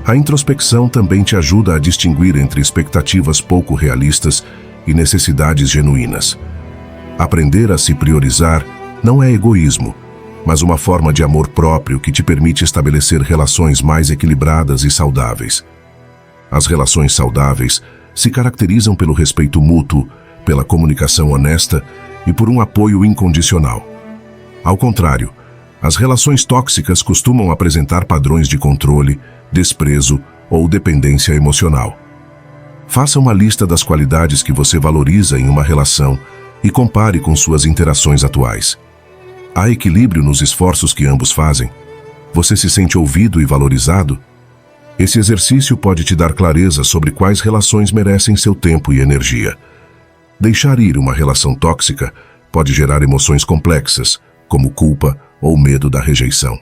A introspecção também te ajuda a distinguir entre expectativas pouco realistas e necessidades genuínas. Aprender a se priorizar não é egoísmo, mas uma forma de amor próprio que te permite estabelecer relações mais equilibradas e saudáveis. As relações saudáveis se caracterizam pelo respeito mútuo, pela comunicação honesta e por um apoio incondicional. Ao contrário, as relações tóxicas costumam apresentar padrões de controle, desprezo ou dependência emocional. Faça uma lista das qualidades que você valoriza em uma relação e compare com suas interações atuais. Há equilíbrio nos esforços que ambos fazem? Você se sente ouvido e valorizado? Esse exercício pode te dar clareza sobre quais relações merecem seu tempo e energia. Deixar ir uma relação tóxica pode gerar emoções complexas, como culpa ou medo da rejeição.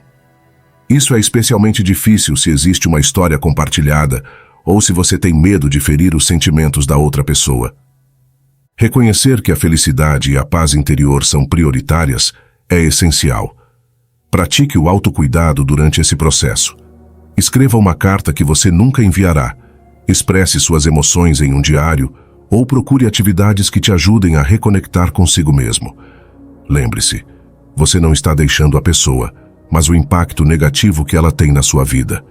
Isso é especialmente difícil se existe uma história compartilhada ou se você tem medo de ferir os sentimentos da outra pessoa. Reconhecer que a felicidade e a paz interior são prioritárias é essencial. Pratique o autocuidado durante esse processo. Escreva uma carta que você nunca enviará, expresse suas emoções em um diário ou procure atividades que te ajudem a reconectar consigo mesmo. Lembre-se, você não está deixando a pessoa, mas o impacto negativo que ela tem na sua vida.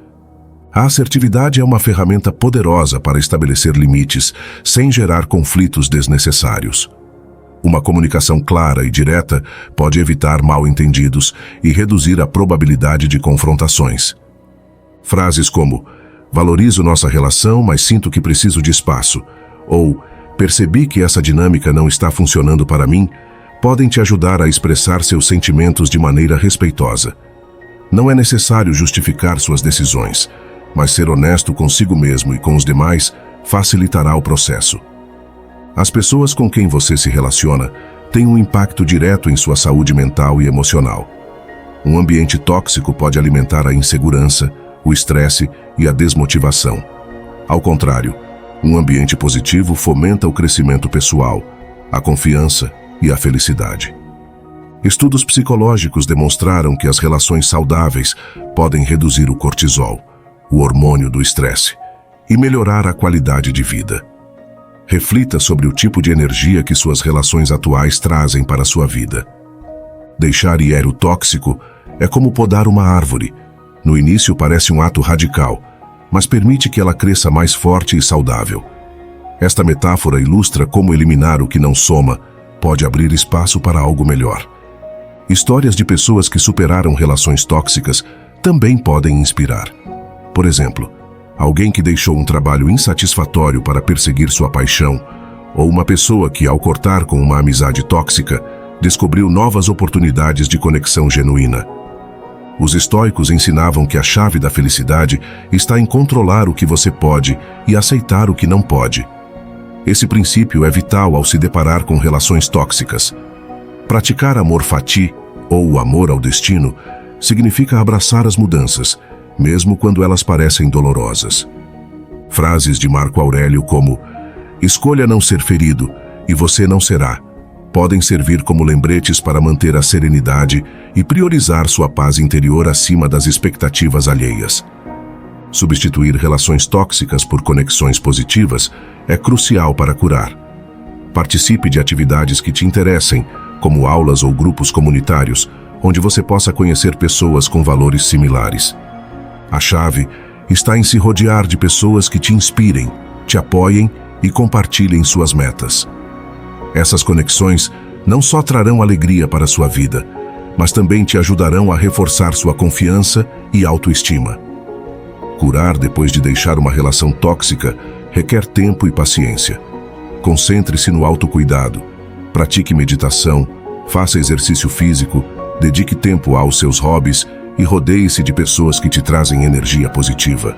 A assertividade é uma ferramenta poderosa para estabelecer limites sem gerar conflitos desnecessários. Uma comunicação clara e direta pode evitar mal-entendidos e reduzir a probabilidade de confrontações. Frases como "valorizo nossa relação, mas sinto que preciso de espaço" ou "percebi que essa dinâmica não está funcionando para mim" podem te ajudar a expressar seus sentimentos de maneira respeitosa. Não é necessário justificar suas decisões, mas ser honesto consigo mesmo e com os demais facilitará o processo. As pessoas com quem você se relaciona têm um impacto direto em sua saúde mental e emocional. Um ambiente tóxico pode alimentar a insegurança, o estresse e a desmotivação. Ao contrário, um ambiente positivo fomenta o crescimento pessoal, a confiança e a felicidade. Estudos psicológicos demonstraram que as relações saudáveis podem reduzir o cortisol, o hormônio do estresse, e melhorar a qualidade de vida. Reflita sobre o tipo de energia que suas relações atuais trazem para a sua vida. Deixar ir o tóxico é como podar uma árvore. No início parece um ato radical, mas permite que ela cresça mais forte e saudável. Esta metáfora ilustra como eliminar o que não soma pode abrir espaço para algo melhor. Histórias de pessoas que superaram relações tóxicas também podem inspirar. Por exemplo, alguém que deixou um trabalho insatisfatório para perseguir sua paixão, ou uma pessoa que, ao cortar com uma amizade tóxica, descobriu novas oportunidades de conexão genuína. Os estoicos ensinavam que a chave da felicidade está em controlar o que você pode e aceitar o que não pode. Esse princípio é vital ao se deparar com relações tóxicas. Praticar amor fati, ou o amor ao destino, significa abraçar as mudanças, mesmo quando elas parecem dolorosas. Frases de Marco Aurélio como "escolha não ser ferido, e você não será", podem servir como lembretes para manter a serenidade e priorizar sua paz interior acima das expectativas alheias. Substituir relações tóxicas por conexões positivas é crucial para curar. Participe de atividades que te interessem, como aulas ou grupos comunitários, onde você possa conhecer pessoas com valores similares. A chave está em se rodear de pessoas que te inspirem, te apoiem e compartilhem suas metas. Essas conexões não só trarão alegria para a sua vida, mas também te ajudarão a reforçar sua confiança e autoestima. Curar depois de deixar uma relação tóxica requer tempo e paciência. Concentre-se no autocuidado, pratique meditação, faça exercício físico, dedique tempo aos seus hobbies e rodeie-se de pessoas que te trazem energia positiva.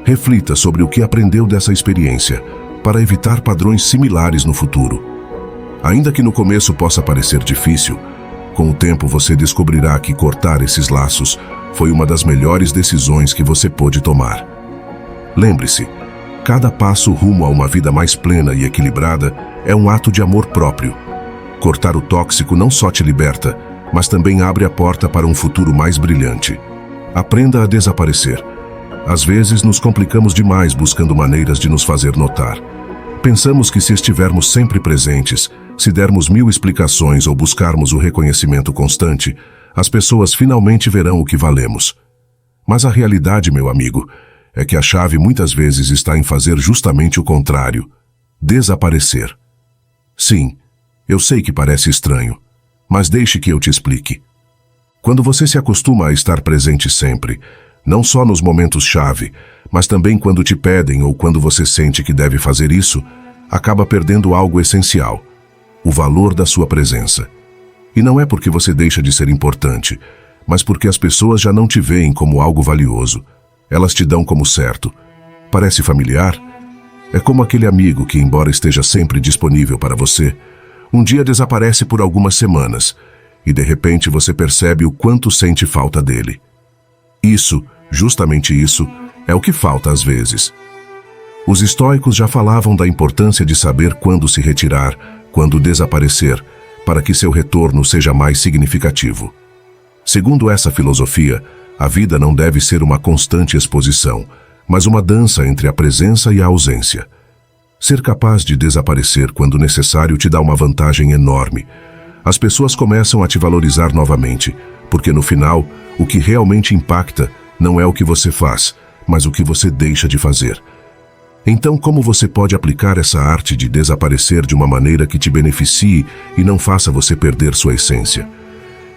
Reflita sobre o que aprendeu dessa experiência para evitar padrões similares no futuro. Ainda que no começo possa parecer difícil, com o tempo você descobrirá que cortar esses laços foi uma das melhores decisões que você pôde tomar. Lembre-se, cada passo rumo a uma vida mais plena e equilibrada é um ato de amor próprio. Cortar o tóxico não só te liberta, mas também abre a porta para um futuro mais brilhante. Aprenda a desaparecer. Às vezes nos complicamos demais buscando maneiras de nos fazer notar. Pensamos que se estivermos sempre presentes, se dermos 1000 explicações ou buscarmos o reconhecimento constante, as pessoas finalmente verão o que valemos. Mas a realidade, meu amigo, é que a chave muitas vezes está em fazer justamente o contrário: desaparecer. Sim, eu sei que parece estranho, mas deixe que eu te explique. Quando você se acostuma a estar presente sempre, não só nos momentos-chave, mas também quando te pedem ou quando você sente que deve fazer isso, acaba perdendo algo essencial: o valor da sua presença. E não é porque você deixa de ser importante, mas porque as pessoas já não te veem como algo valioso. Elas te dão como certo. Parece familiar? É como aquele amigo que, embora esteja sempre disponível para você, um dia desaparece por algumas semanas e de repente você percebe o quanto sente falta dele. Isso, justamente isso, é o que falta às vezes. Os estoicos já falavam da importância de saber quando se retirar, quando desaparecer, para que seu retorno seja mais significativo. Segundo essa filosofia, a vida não deve ser uma constante exposição, mas uma dança entre a presença e a ausência. Ser capaz de desaparecer quando necessário te dá uma vantagem enorme. As pessoas começam a te valorizar novamente, porque no final, o que realmente impacta não é o que você faz, mas o que você deixa de fazer. Então, como você pode aplicar essa arte de desaparecer de uma maneira que te beneficie e não faça você perder sua essência?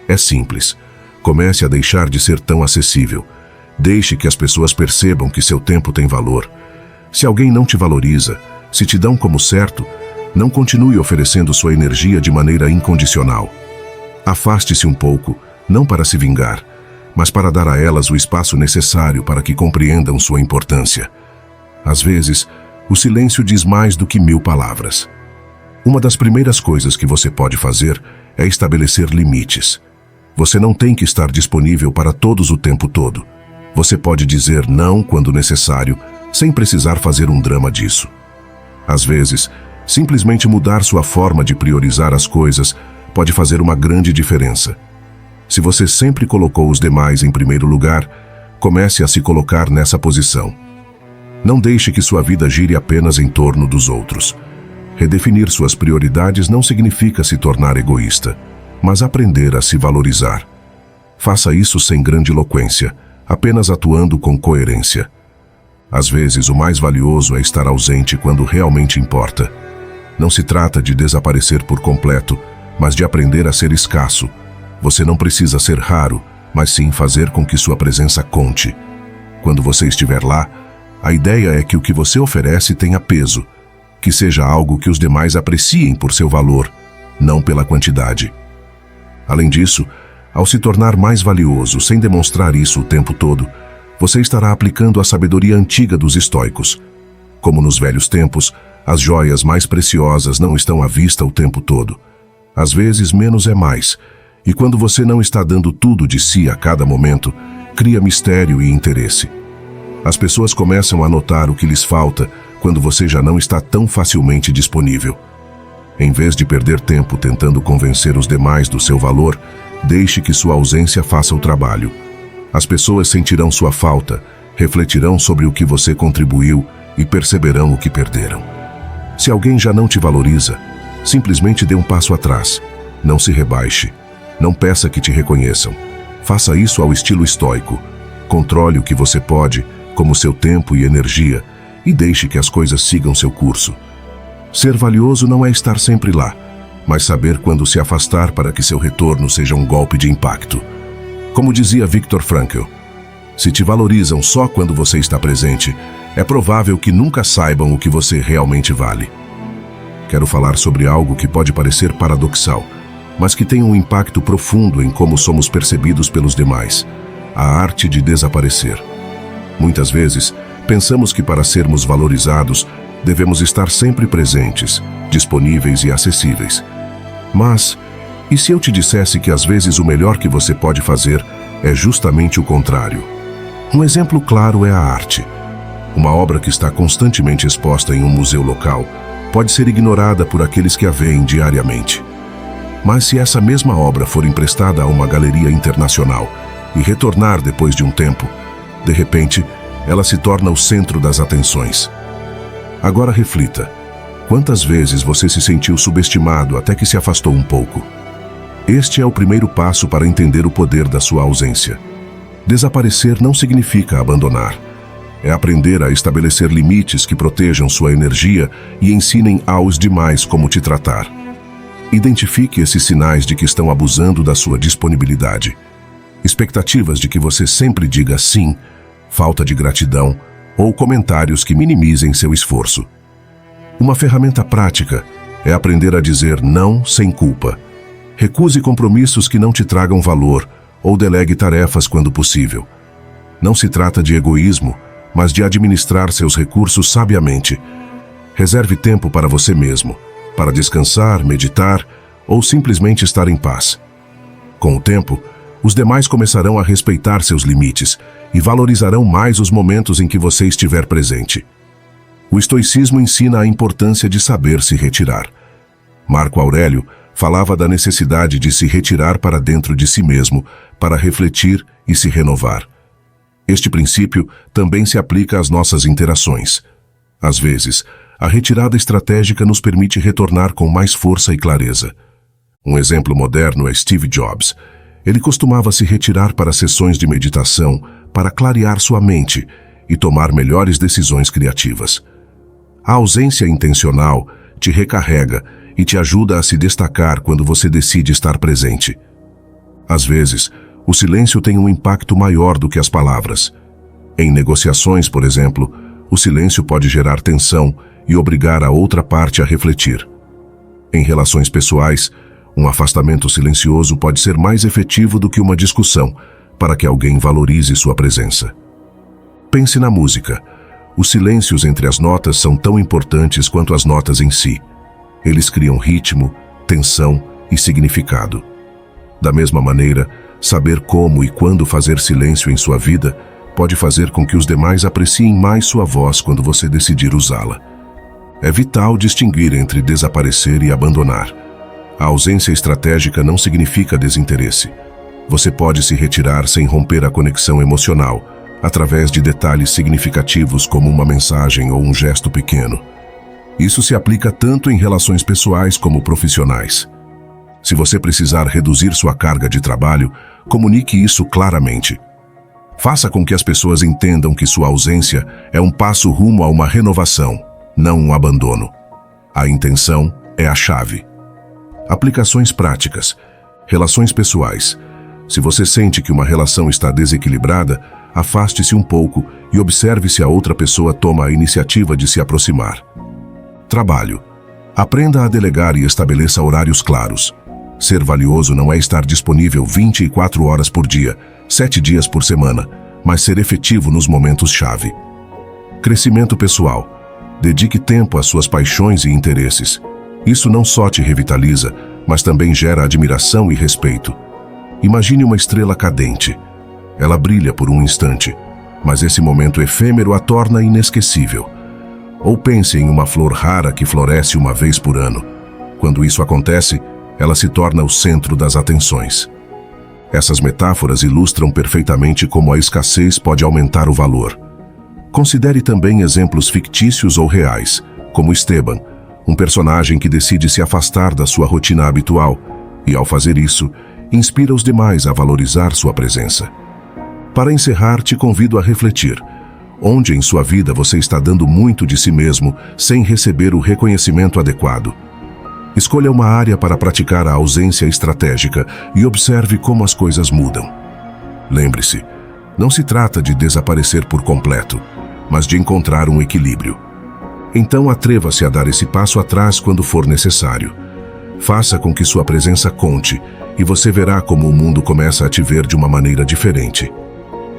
É simples. Comece a deixar de ser tão acessível. Deixe que as pessoas percebam que seu tempo tem valor. Se alguém não te valoriza, se te dão como certo, não continue oferecendo sua energia de maneira incondicional. Afaste-se um pouco, não para se vingar, mas para dar a elas o espaço necessário para que compreendam sua importância. Às vezes, o silêncio diz mais do que 1000 palavras. Uma das primeiras coisas que você pode fazer é estabelecer limites. Você não tem que estar disponível para todos o tempo todo. Você pode dizer não quando necessário, sem precisar fazer um drama disso. Às vezes, simplesmente mudar sua forma de priorizar as coisas pode fazer uma grande diferença. Se você sempre colocou os demais em primeiro lugar, comece a se colocar nessa posição. Não deixe que sua vida gire apenas em torno dos outros. Redefinir suas prioridades não significa se tornar egoísta, mas aprender a se valorizar. Faça isso sem grandiloquência, apenas atuando com coerência. Às vezes, o mais valioso é estar ausente quando realmente importa. Não se trata de desaparecer por completo, mas de aprender a ser escasso. Você não precisa ser raro, mas sim fazer com que sua presença conte. Quando você estiver lá, a ideia é que o que você oferece tenha peso, que seja algo que os demais apreciem por seu valor, não pela quantidade. Além disso, ao se tornar mais valioso sem demonstrar isso o tempo todo, você estará aplicando a sabedoria antiga dos estoicos. Como nos velhos tempos, as joias mais preciosas não estão à vista o tempo todo. Às vezes, menos é mais, e quando você não está dando tudo de si a cada momento, cria mistério e interesse. As pessoas começam a notar o que lhes falta quando você já não está tão facilmente disponível. Em vez de perder tempo tentando convencer os demais do seu valor, deixe que sua ausência faça o trabalho. As pessoas sentirão sua falta, refletirão sobre o que você contribuiu e perceberão o que perderam. Se alguém já não te valoriza, simplesmente dê um passo atrás. Não se rebaixe. Não peça que te reconheçam. Faça isso ao estilo estoico. Controle o que você pode, como seu tempo e energia, e deixe que as coisas sigam seu curso. Ser valioso não é estar sempre lá, mas saber quando se afastar para que seu retorno seja um golpe de impacto. Como dizia Viktor Frankl, se te valorizam só quando você está presente, é provável que nunca saibam o que você realmente vale. Quero falar sobre algo que pode parecer paradoxal, mas que tem um impacto profundo em como somos percebidos pelos demais: a arte de desaparecer. Muitas vezes, pensamos que para sermos valorizados, devemos estar sempre presentes, disponíveis e acessíveis. Mas, e se eu te dissesse que às vezes o melhor que você pode fazer é justamente o contrário? Um exemplo claro é a arte. Uma obra que está constantemente exposta em um museu local pode ser ignorada por aqueles que a veem diariamente. Mas se essa mesma obra for emprestada a uma galeria internacional e retornar depois de um tempo, de repente, ela se torna o centro das atenções. Agora reflita. Quantas vezes você se sentiu subestimado até que se afastou um pouco? Este é o primeiro passo para entender o poder da sua ausência. Desaparecer não significa abandonar. É aprender a estabelecer limites que protejam sua energia e ensinem aos demais como te tratar. Identifique esses sinais de que estão abusando da sua disponibilidade. Expectativas de que você sempre diga sim, falta de gratidão ou comentários que minimizem seu esforço. Uma ferramenta prática é aprender a dizer não sem culpa. Recuse compromissos que não te tragam valor ou delegue tarefas quando possível. Não se trata de egoísmo, mas de administrar seus recursos sabiamente. Reserve tempo para você mesmo, para descansar, meditar ou simplesmente estar em paz. Com o tempo, os demais começarão a respeitar seus limites e valorizarão mais os momentos em que você estiver presente. O estoicismo ensina a importância de saber se retirar. Marco Aurélio falava da necessidade de se retirar para dentro de si mesmo, para refletir e se renovar. Este princípio também se aplica às nossas interações. Às vezes, a retirada estratégica nos permite retornar com mais força e clareza. Um exemplo moderno é Steve Jobs. Ele costumava se retirar para sessões de meditação para clarear sua mente e tomar melhores decisões criativas. A ausência intencional te recarrega e te ajuda a se destacar quando você decide estar presente. Às vezes, o silêncio tem um impacto maior do que as palavras. Em negociações, por exemplo, o silêncio pode gerar tensão e obrigar a outra parte a refletir. Em relações pessoais, um afastamento silencioso pode ser mais efetivo do que uma discussão, para que alguém valorize sua presença. Pense na música. Os silêncios entre as notas são tão importantes quanto as notas em si. Eles criam ritmo, tensão e significado. Da mesma maneira, saber como e quando fazer silêncio em sua vida pode fazer com que os demais apreciem mais sua voz quando você decidir usá-la. É vital distinguir entre desaparecer e abandonar. A ausência estratégica não significa desinteresse. Você pode se retirar sem romper a conexão emocional, através de detalhes significativos como uma mensagem ou um gesto pequeno. Isso se aplica tanto em relações pessoais como profissionais. Se você precisar reduzir sua carga de trabalho, comunique isso claramente. Faça com que as pessoas entendam que sua ausência é um passo rumo a uma renovação, não um abandono. A intenção é a chave. Aplicações práticas. Relações pessoais. Se você sente que uma relação está desequilibrada, afaste-se um pouco e observe se a outra pessoa toma a iniciativa de se aproximar. Trabalho. Aprenda a delegar e estabeleça horários claros. Ser valioso não é estar disponível 24 horas por dia, 7 dias por semana, mas ser efetivo nos momentos-chave. Crescimento pessoal. Dedique tempo às suas paixões e interesses. Isso não só te revitaliza, mas também gera admiração e respeito. Imagine uma estrela cadente. Ela brilha por um instante, mas esse momento efêmero a torna inesquecível. Ou pense em uma flor rara que floresce uma vez por ano. Quando isso acontece, ela se torna o centro das atenções. Essas metáforas ilustram perfeitamente como a escassez pode aumentar o valor. Considere também exemplos fictícios ou reais, como Esteban, um personagem que decide se afastar da sua rotina habitual e, ao fazer isso, inspira os demais a valorizar sua presença. Para encerrar, te convido a refletir. Onde em sua vida você está dando muito de si mesmo sem receber o reconhecimento adequado? Escolha uma área para praticar a ausência estratégica e observe como as coisas mudam. Lembre-se, não se trata de desaparecer por completo, mas de encontrar um equilíbrio. Então atreva-se a dar esse passo atrás quando for necessário. Faça com que sua presença conte e você verá como o mundo começa a te ver de uma maneira diferente.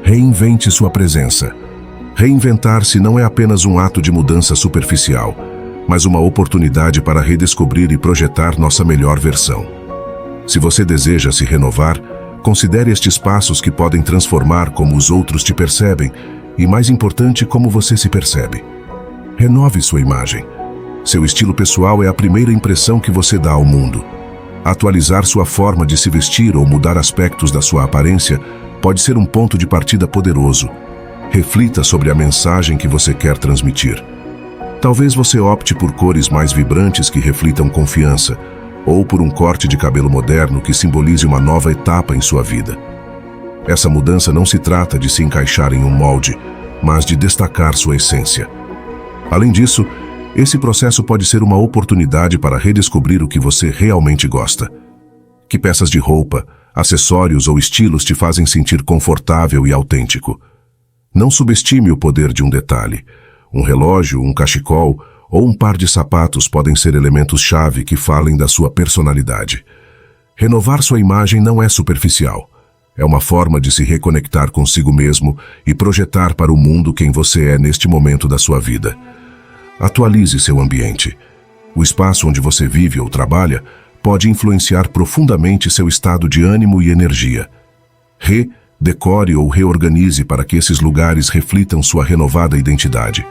Reinvente sua presença. Reinventar-se não é apenas um ato de mudança superficial, mas uma oportunidade para redescobrir e projetar nossa melhor versão. Se você deseja se renovar, considere estes passos que podem transformar como os outros te percebem e, mais importante, como você se percebe. Renove sua imagem. Seu estilo pessoal é a primeira impressão que você dá ao mundo. Atualizar sua forma de se vestir ou mudar aspectos da sua aparência pode ser um ponto de partida poderoso. Reflita sobre a mensagem que você quer transmitir. Talvez você opte por cores mais vibrantes que reflitam confiança, ou por um corte de cabelo moderno que simbolize uma nova etapa em sua vida. Essa mudança não se trata de se encaixar em um molde, mas de destacar sua essência. Além disso, esse processo pode ser uma oportunidade para redescobrir o que você realmente gosta. Que peças de roupa, acessórios ou estilos te fazem sentir confortável e autêntico? Não subestime o poder de um detalhe. Um relógio, um cachecol ou um par de sapatos podem ser elementos-chave que falem da sua personalidade. Renovar sua imagem não é superficial. É uma forma de se reconectar consigo mesmo e projetar para o mundo quem você é neste momento da sua vida. Atualize seu ambiente. O espaço onde você vive ou trabalha pode influenciar profundamente seu estado de ânimo e energia. Decore ou reorganize para que esses lugares reflitam sua renovada identidade.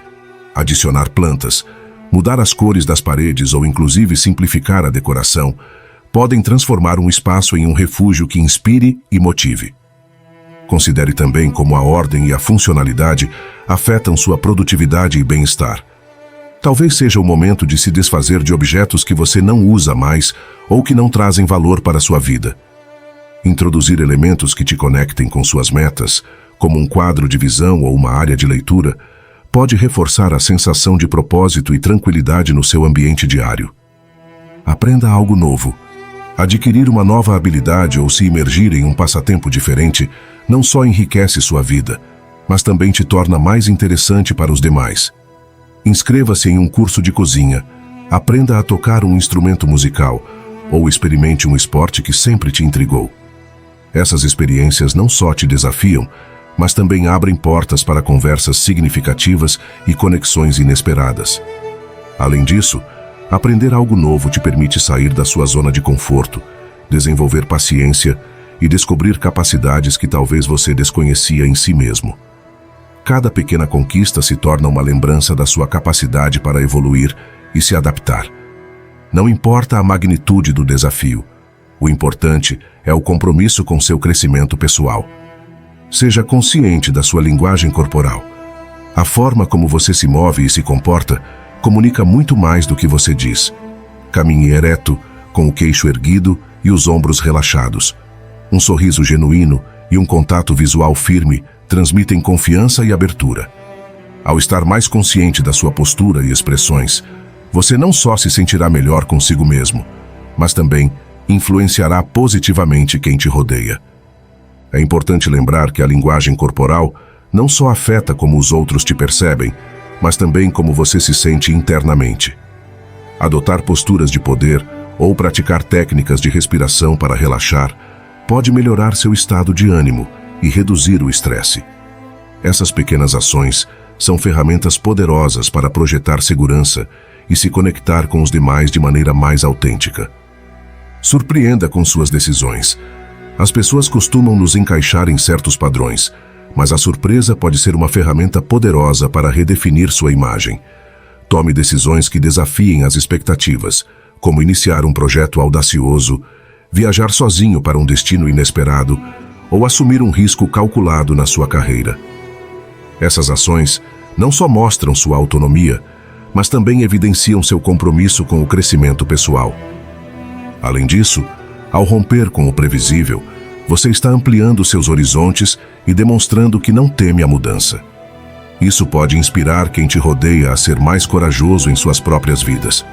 Adicionar plantas, mudar as cores das paredes ou inclusive simplificar a decoração podem transformar um espaço em um refúgio que inspire e motive. Considere também como a ordem e a funcionalidade afetam sua produtividade e bem-estar. Talvez seja o momento de se desfazer de objetos que você não usa mais ou que não trazem valor para sua vida. Introduzir elementos que te conectem com suas metas, como um quadro de visão ou uma área de leitura, pode reforçar a sensação de propósito e tranquilidade no seu ambiente diário. Aprenda algo novo. Adquirir uma nova habilidade ou se imergir em um passatempo diferente não só enriquece sua vida, mas também te torna mais interessante para os demais. Inscreva-se em um curso de cozinha, aprenda a tocar um instrumento musical ou experimente um esporte que sempre te intrigou. Essas experiências não só te desafiam, mas também abrem portas para conversas significativas e conexões inesperadas. Além disso, aprender algo novo te permite sair da sua zona de conforto, desenvolver paciência e descobrir capacidades que talvez você desconhecia em si mesmo. Cada pequena conquista se torna uma lembrança da sua capacidade para evoluir e se adaptar. Não importa a magnitude do desafio, o importante é o compromisso com seu crescimento pessoal. Seja consciente da sua linguagem corporal. A forma como você se move e se comporta comunica muito mais do que você diz. Caminhe ereto, com o queixo erguido e os ombros relaxados. Um sorriso genuíno e um contato visual firme transmitem confiança e abertura. Ao estar mais consciente da sua postura e expressões, você não só se sentirá melhor consigo mesmo, mas também influenciará positivamente quem te rodeia. É importante lembrar que a linguagem corporal não só afeta como os outros te percebem, mas também como você se sente internamente. Adotar posturas de poder ou praticar técnicas de respiração para relaxar pode melhorar seu estado de ânimo e reduzir o estresse. Essas pequenas ações são ferramentas poderosas para projetar segurança e se conectar com os demais de maneira mais autêntica. Surpreenda com suas decisões. As pessoas costumam nos encaixar em certos padrões, mas a surpresa pode ser uma ferramenta poderosa para redefinir sua imagem. Tome decisões que desafiem as expectativas, como iniciar um projeto audacioso, viajar sozinho para um destino inesperado ou assumir um risco calculado na sua carreira. Essas ações não só mostram sua autonomia, mas também evidenciam seu compromisso com o crescimento pessoal. Além disso, ao romper com o previsível, você está ampliando seus horizontes e demonstrando que não teme a mudança. Isso pode inspirar quem te rodeia a ser mais corajoso em suas próprias vidas.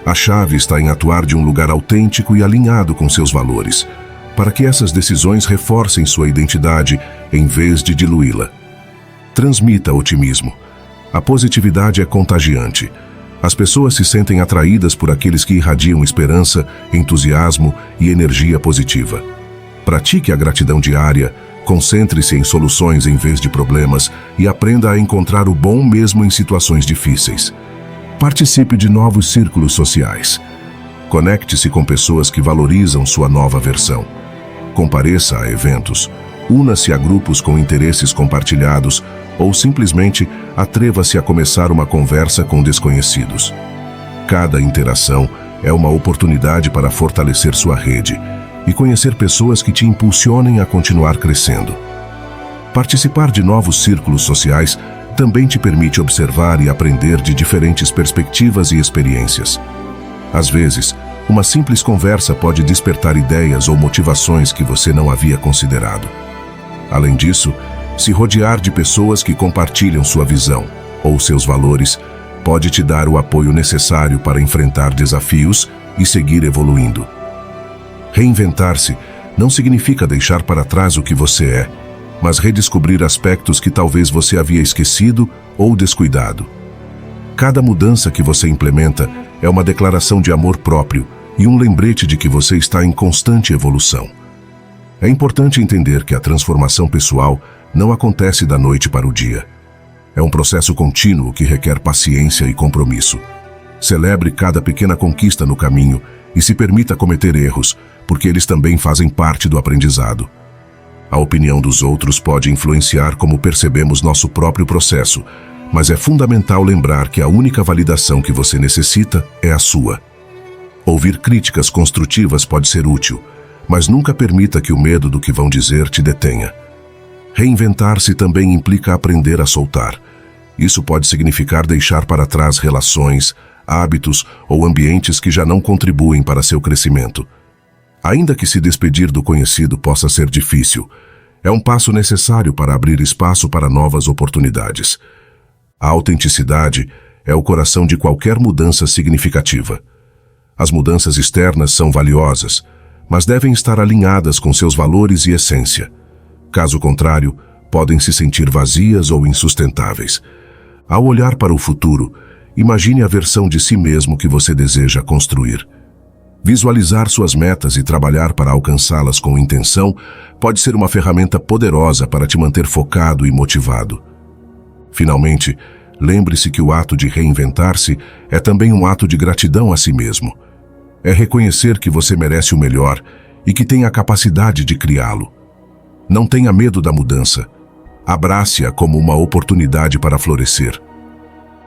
A chave está em atuar de um lugar autêntico e alinhado com seus valores, para que essas decisões reforcem sua identidade em vez de diluí-la. Transmita otimismo. A positividade é contagiante. As pessoas se sentem atraídas por aqueles que irradiam esperança, entusiasmo e energia positiva. Pratique a gratidão diária, Concentre-se em soluções em vez de problemas e aprenda a encontrar o bom mesmo em situações difíceis. Participe de novos círculos sociais. Conecte-se com pessoas que valorizam sua nova versão. Compareça a eventos. Una-se a grupos com interesses compartilhados ou simplesmente atreva-se a começar uma conversa com desconhecidos. Cada interação é uma oportunidade para fortalecer sua rede e conhecer pessoas que te impulsionem a continuar crescendo. Participar de novos círculos sociais também te permite observar e aprender de diferentes perspectivas e experiências. Às vezes, uma simples conversa pode despertar ideias ou motivações que você não havia considerado. Além disso, se rodear de pessoas que compartilham sua visão ou seus valores pode te dar o apoio necessário para enfrentar desafios e seguir evoluindo. Reinventar-se não significa deixar para trás o que você é, mas redescobrir aspectos que talvez você havia esquecido ou descuidado. Cada mudança que você implementa é uma declaração de amor próprio e um lembrete de que você está em constante evolução. É importante entender que a transformação pessoal não acontece da noite para o dia. É um processo contínuo que requer paciência e compromisso. Celebre cada pequena conquista no caminho e se permita cometer erros, porque eles também fazem parte do aprendizado. A opinião dos outros pode influenciar como percebemos nosso próprio processo, mas é fundamental lembrar que a única validação que você necessita é a sua. Ouvir críticas construtivas pode ser útil, mas nunca permita que o medo do que vão dizer te detenha. Reinventar-se também implica aprender a soltar. Isso pode significar deixar para trás relações, hábitos ou ambientes que já não contribuem para seu crescimento. Ainda que se despedir do conhecido possa ser difícil, é um passo necessário para abrir espaço para novas oportunidades. A autenticidade é o coração de qualquer mudança significativa. As mudanças externas são valiosas, mas devem estar alinhadas com seus valores e essência. Caso contrário, podem se sentir vazias ou insustentáveis. Ao olhar para o futuro, imagine a versão de si mesmo que você deseja construir. Visualizar suas metas e trabalhar para alcançá-las com intenção pode ser uma ferramenta poderosa para te manter focado e motivado. Finalmente, lembre-se que o ato de reinventar-se é também um ato de gratidão a si mesmo. É reconhecer que você merece o melhor e que tem a capacidade de criá-lo. Não tenha medo da mudança. Abrace-a como uma oportunidade para florescer.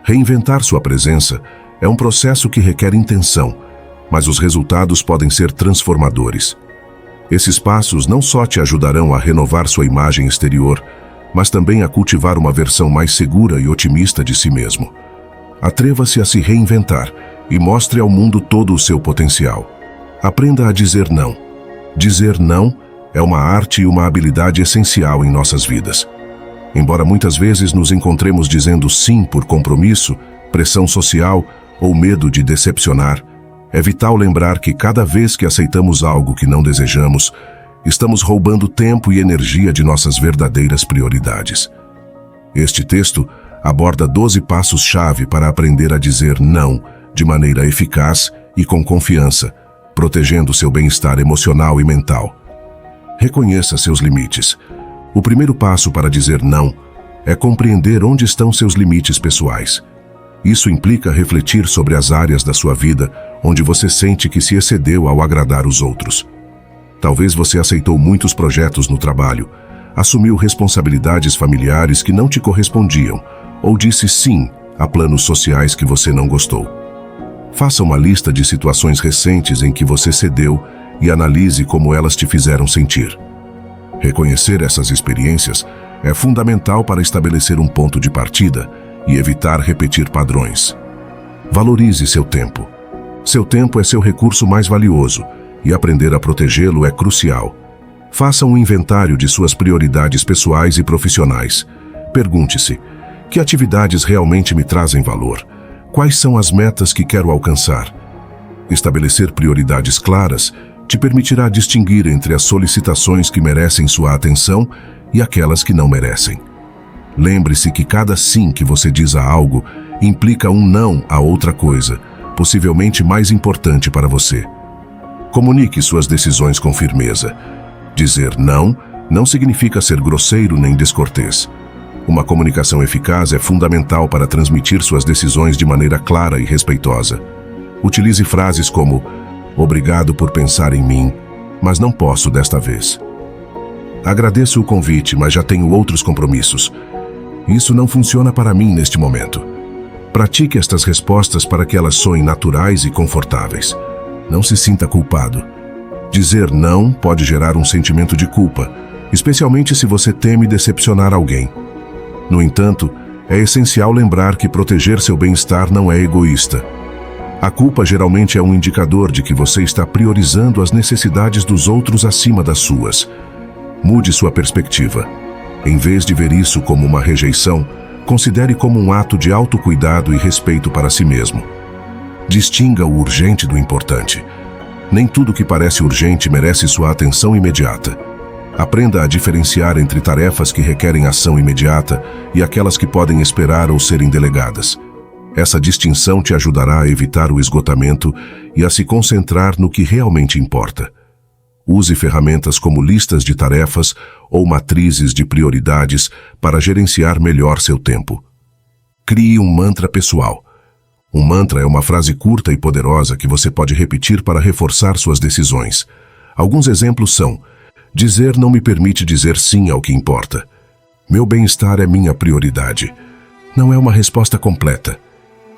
Reinventar sua presença é um processo que requer intenção, mas os resultados podem ser transformadores. Esses passos não só te ajudarão a renovar sua imagem exterior, mas também a cultivar uma versão mais segura e otimista de si mesmo. Atreva-se a se reinventar e mostre ao mundo todo o seu potencial. Aprenda a dizer não. Dizer não é uma arte e uma habilidade essencial em nossas vidas. Embora muitas vezes nos encontremos dizendo sim por compromisso, pressão social ou medo de decepcionar, é vital lembrar que cada vez que aceitamos algo que não desejamos, estamos roubando tempo e energia de nossas verdadeiras prioridades. Este texto aborda 12 passos-chave para aprender a dizer não de maneira eficaz e com confiança, protegendo seu bem-estar emocional e mental. Reconheça seus limites. O primeiro passo para dizer não é compreender onde estão seus limites pessoais. Isso implica refletir sobre as áreas da sua vida onde você sente que se excedeu ao agradar os outros. Talvez você aceitou muitos projetos no trabalho, assumiu responsabilidades familiares que não te correspondiam ou disse sim a planos sociais que você não gostou. Faça uma lista de situações recentes em que você cedeu e analise como elas te fizeram sentir. Reconhecer essas experiências é fundamental para estabelecer um ponto de partida e evitar repetir padrões. Valorize seu tempo. Seu tempo é seu recurso mais valioso e aprender a protegê-lo é crucial. Faça um inventário de suas prioridades pessoais e profissionais. Pergunte-se: que atividades realmente me trazem valor? Quais são as metas que quero alcançar? Estabelecer prioridades claras te permitirá distinguir entre as solicitações que merecem sua atenção e aquelas que não merecem. Lembre-se que cada sim que você diz a algo implica um não a outra coisa, possivelmente mais importante para você. Comunique suas decisões com firmeza. Dizer não não significa ser grosseiro nem descortês. Uma comunicação eficaz é fundamental para transmitir suas decisões de maneira clara e respeitosa. Utilize frases como: "Obrigado por pensar em mim, mas não posso desta vez." "Agradeço o convite, mas já tenho outros compromissos. Isso não funciona para mim neste momento." Pratique estas respostas para que elas soem naturais e confortáveis. Não se sinta culpado. Dizer não pode gerar um sentimento de culpa, especialmente se você teme decepcionar alguém. No entanto, é essencial lembrar que proteger seu bem-estar não é egoísta. A culpa geralmente é um indicador de que você está priorizando as necessidades dos outros acima das suas. Mude sua perspectiva. Em vez de ver isso como uma rejeição, considere como um ato de autocuidado e respeito para si mesmo. Distinga o urgente do importante. Nem tudo que parece urgente merece sua atenção imediata. Aprenda a diferenciar entre tarefas que requerem ação imediata e aquelas que podem esperar ou serem delegadas. Essa distinção te ajudará a evitar o esgotamento e a se concentrar no que realmente importa. Use ferramentas como listas de tarefas ou matrizes de prioridades para gerenciar melhor seu tempo. Crie um mantra pessoal. Um mantra é uma frase curta e poderosa que você pode repetir para reforçar suas decisões. Alguns exemplos são: dizer não me permite dizer sim ao que importa. Meu bem-estar é minha prioridade. Não é uma resposta completa.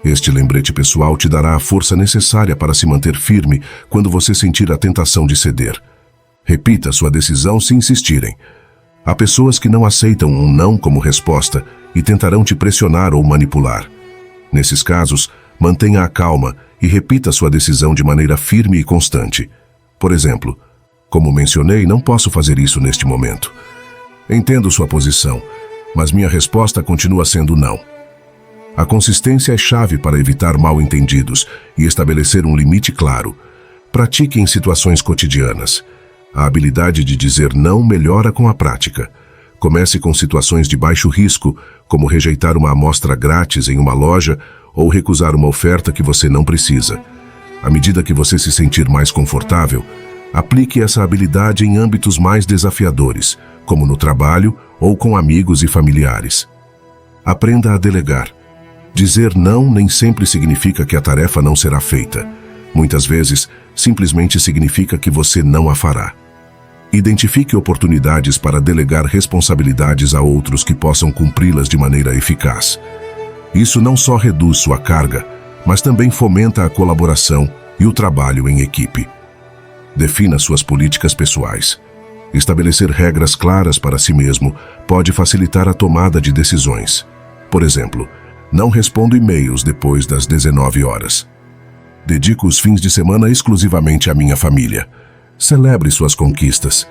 Este lembrete pessoal te dará a força necessária para se manter firme quando você sentir a tentação de ceder. Repita sua decisão se insistirem. Há pessoas que não aceitam um não como resposta e tentarão te pressionar ou manipular. Nesses casos, mantenha a calma e repita sua decisão de maneira firme e constante. Por exemplo: "Como mencionei, não posso fazer isso neste momento. Entendo sua posição, mas minha resposta continua sendo não." A consistência é chave para evitar mal-entendidos e estabelecer um limite claro. Pratique em situações cotidianas. A habilidade de dizer não melhora com a prática. Comece com situações de baixo risco, como rejeitar uma amostra grátis em uma loja ou recusar uma oferta que você não precisa. À medida que você se sentir mais confortável, aplique essa habilidade em âmbitos mais desafiadores, como no trabalho ou com amigos e familiares. Aprenda a delegar. Dizer não nem sempre significa que a tarefa não será feita. Muitas vezes, simplesmente significa que você não a fará. Identifique oportunidades para delegar responsabilidades a outros que possam cumpri-las de maneira eficaz. Isso não só reduz sua carga, mas também fomenta a colaboração e o trabalho em equipe. Defina suas políticas pessoais. Estabelecer regras claras para si mesmo pode facilitar a tomada de decisões. Por exemplo: não respondo e-mails depois das 19 horas. Dedico os fins de semana exclusivamente à minha família. Celebre suas conquistas.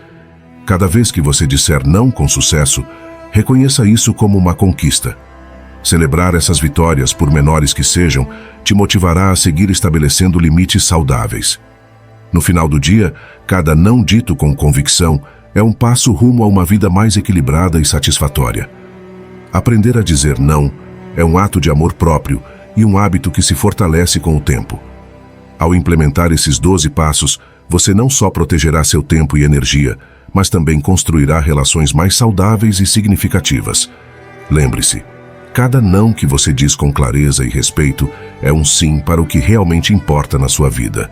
Cada vez que você disser não com sucesso, reconheça isso como uma conquista. Celebrar essas vitórias, por menores que sejam, te motivará a seguir estabelecendo limites saudáveis. No final do dia, cada não dito com convicção é um passo rumo a uma vida mais equilibrada e satisfatória. Aprender a dizer não é um ato de amor próprio e um hábito que se fortalece com o tempo. Ao implementar esses 12 passos, você não só protegerá seu tempo e energia, mas também construirá relações mais saudáveis e significativas. Lembre-se, cada não que você diz com clareza e respeito é um sim para o que realmente importa na sua vida.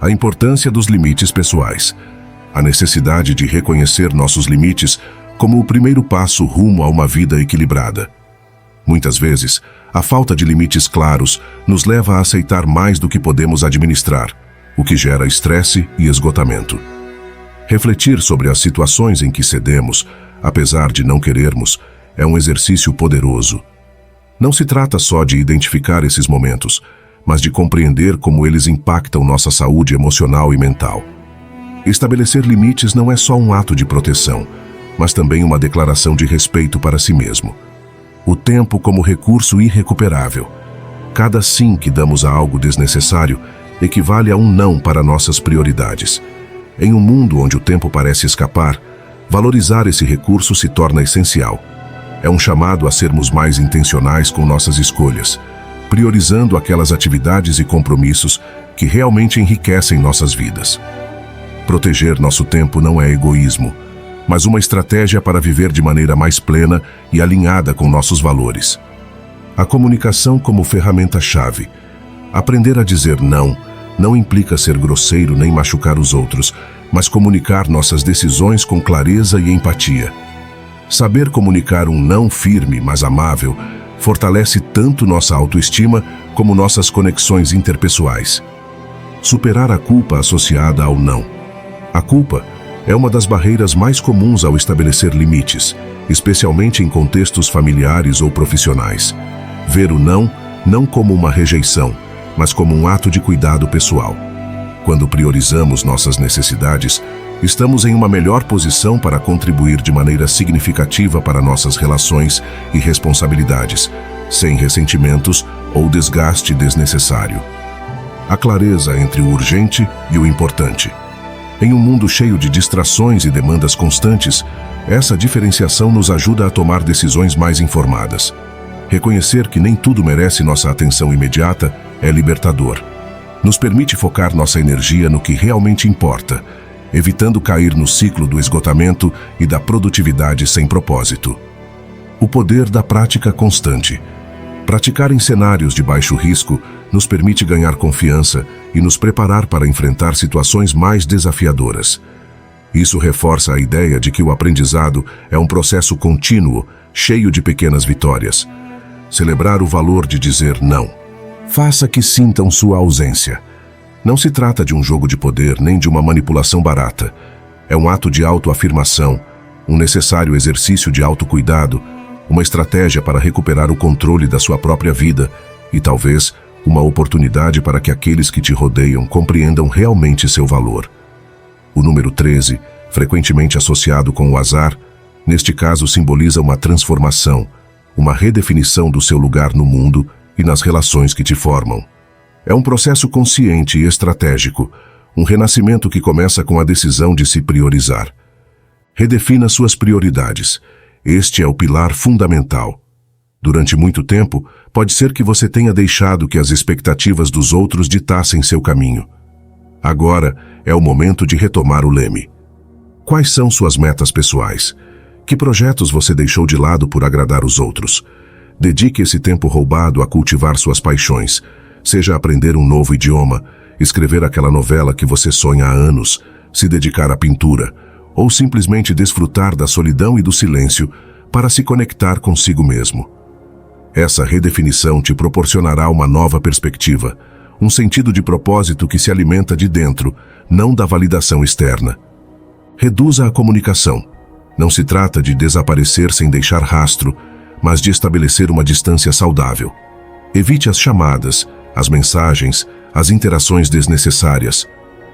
A importância dos limites pessoais. A necessidade de reconhecer nossos limites como o primeiro passo rumo a uma vida equilibrada. Muitas vezes, a falta de limites claros nos leva a aceitar mais do que podemos administrar, o que gera estresse e esgotamento. Refletir sobre as situações em que cedemos, apesar de não querermos, é um exercício poderoso. Não se trata só de identificar esses momentos, mas de compreender como eles impactam nossa saúde emocional e mental. Estabelecer limites não é só um ato de proteção, mas também uma declaração de respeito para si mesmo. O tempo como recurso irrecuperável. Cada sim que damos a algo desnecessário equivale a um não para nossas prioridades. Em um mundo onde o tempo parece escapar, valorizar esse recurso se torna essencial. É um chamado a sermos mais intencionais com nossas escolhas, priorizando aquelas atividades e compromissos que realmente enriquecem nossas vidas. Proteger nosso tempo não é egoísmo, mas uma estratégia para viver de maneira mais plena e alinhada com nossos valores. A comunicação como ferramenta-chave. Aprender a dizer não implica ser grosseiro nem machucar os outros, mas comunicar nossas decisões com clareza e empatia. Saber comunicar um não firme, mas amável, fortalece tanto nossa autoestima como nossas conexões interpessoais. Superar a culpa associada ao não. A culpa é uma das barreiras mais comuns ao estabelecer limites, especialmente em contextos familiares ou profissionais. Ver o não como uma rejeição, mas como um ato de cuidado pessoal. Quando priorizamos nossas necessidades, estamos em uma melhor posição para contribuir de maneira significativa para nossas relações e responsabilidades, sem ressentimentos ou desgaste desnecessário. A clareza entre o urgente e o importante. Em um mundo cheio de distrações e demandas constantes, essa diferenciação nos ajuda a tomar decisões mais informadas. Reconhecer que nem tudo merece nossa atenção imediata é libertador. Nos permite focar nossa energia no que realmente importa, evitando cair no ciclo do esgotamento e da produtividade sem propósito. O poder da prática constante. Praticar em cenários de baixo risco nos permite ganhar confiança e nos preparar para enfrentar situações mais desafiadoras. Isso reforça a ideia de que o aprendizado é um processo contínuo, cheio de pequenas vitórias. Celebrar o valor de dizer não. Faça que sintam sua ausência. Não se trata de um jogo de poder nem de uma manipulação barata. É um ato de autoafirmação, um necessário exercício de autocuidado, uma estratégia para recuperar o controle da sua própria vida e, talvez, uma oportunidade para que aqueles que te rodeiam compreendam realmente seu valor. O número 13, frequentemente associado com o azar, neste caso simboliza uma transformação, uma redefinição do seu lugar no mundo e nas relações que te formam. É um processo consciente e estratégico, um renascimento que começa com a decisão de se priorizar. Redefina suas prioridades. Este é o pilar fundamental. Durante muito tempo, pode ser que você tenha deixado que as expectativas dos outros ditassem seu caminho. Agora é o momento de retomar o leme. Quais são suas metas pessoais? Que projetos você deixou de lado por agradar os outros? Dedique esse tempo roubado a cultivar suas paixões, seja aprender um novo idioma, escrever aquela novela que você sonha há anos, se dedicar à pintura, ou simplesmente desfrutar da solidão e do silêncio para se conectar consigo mesmo. Essa redefinição te proporcionará uma nova perspectiva, um sentido de propósito que se alimenta de dentro, não da validação externa. Reduza a comunicação. Não se trata de desaparecer sem deixar rastro, mas de estabelecer uma distância saudável. Evite as chamadas, as mensagens, as interações desnecessárias.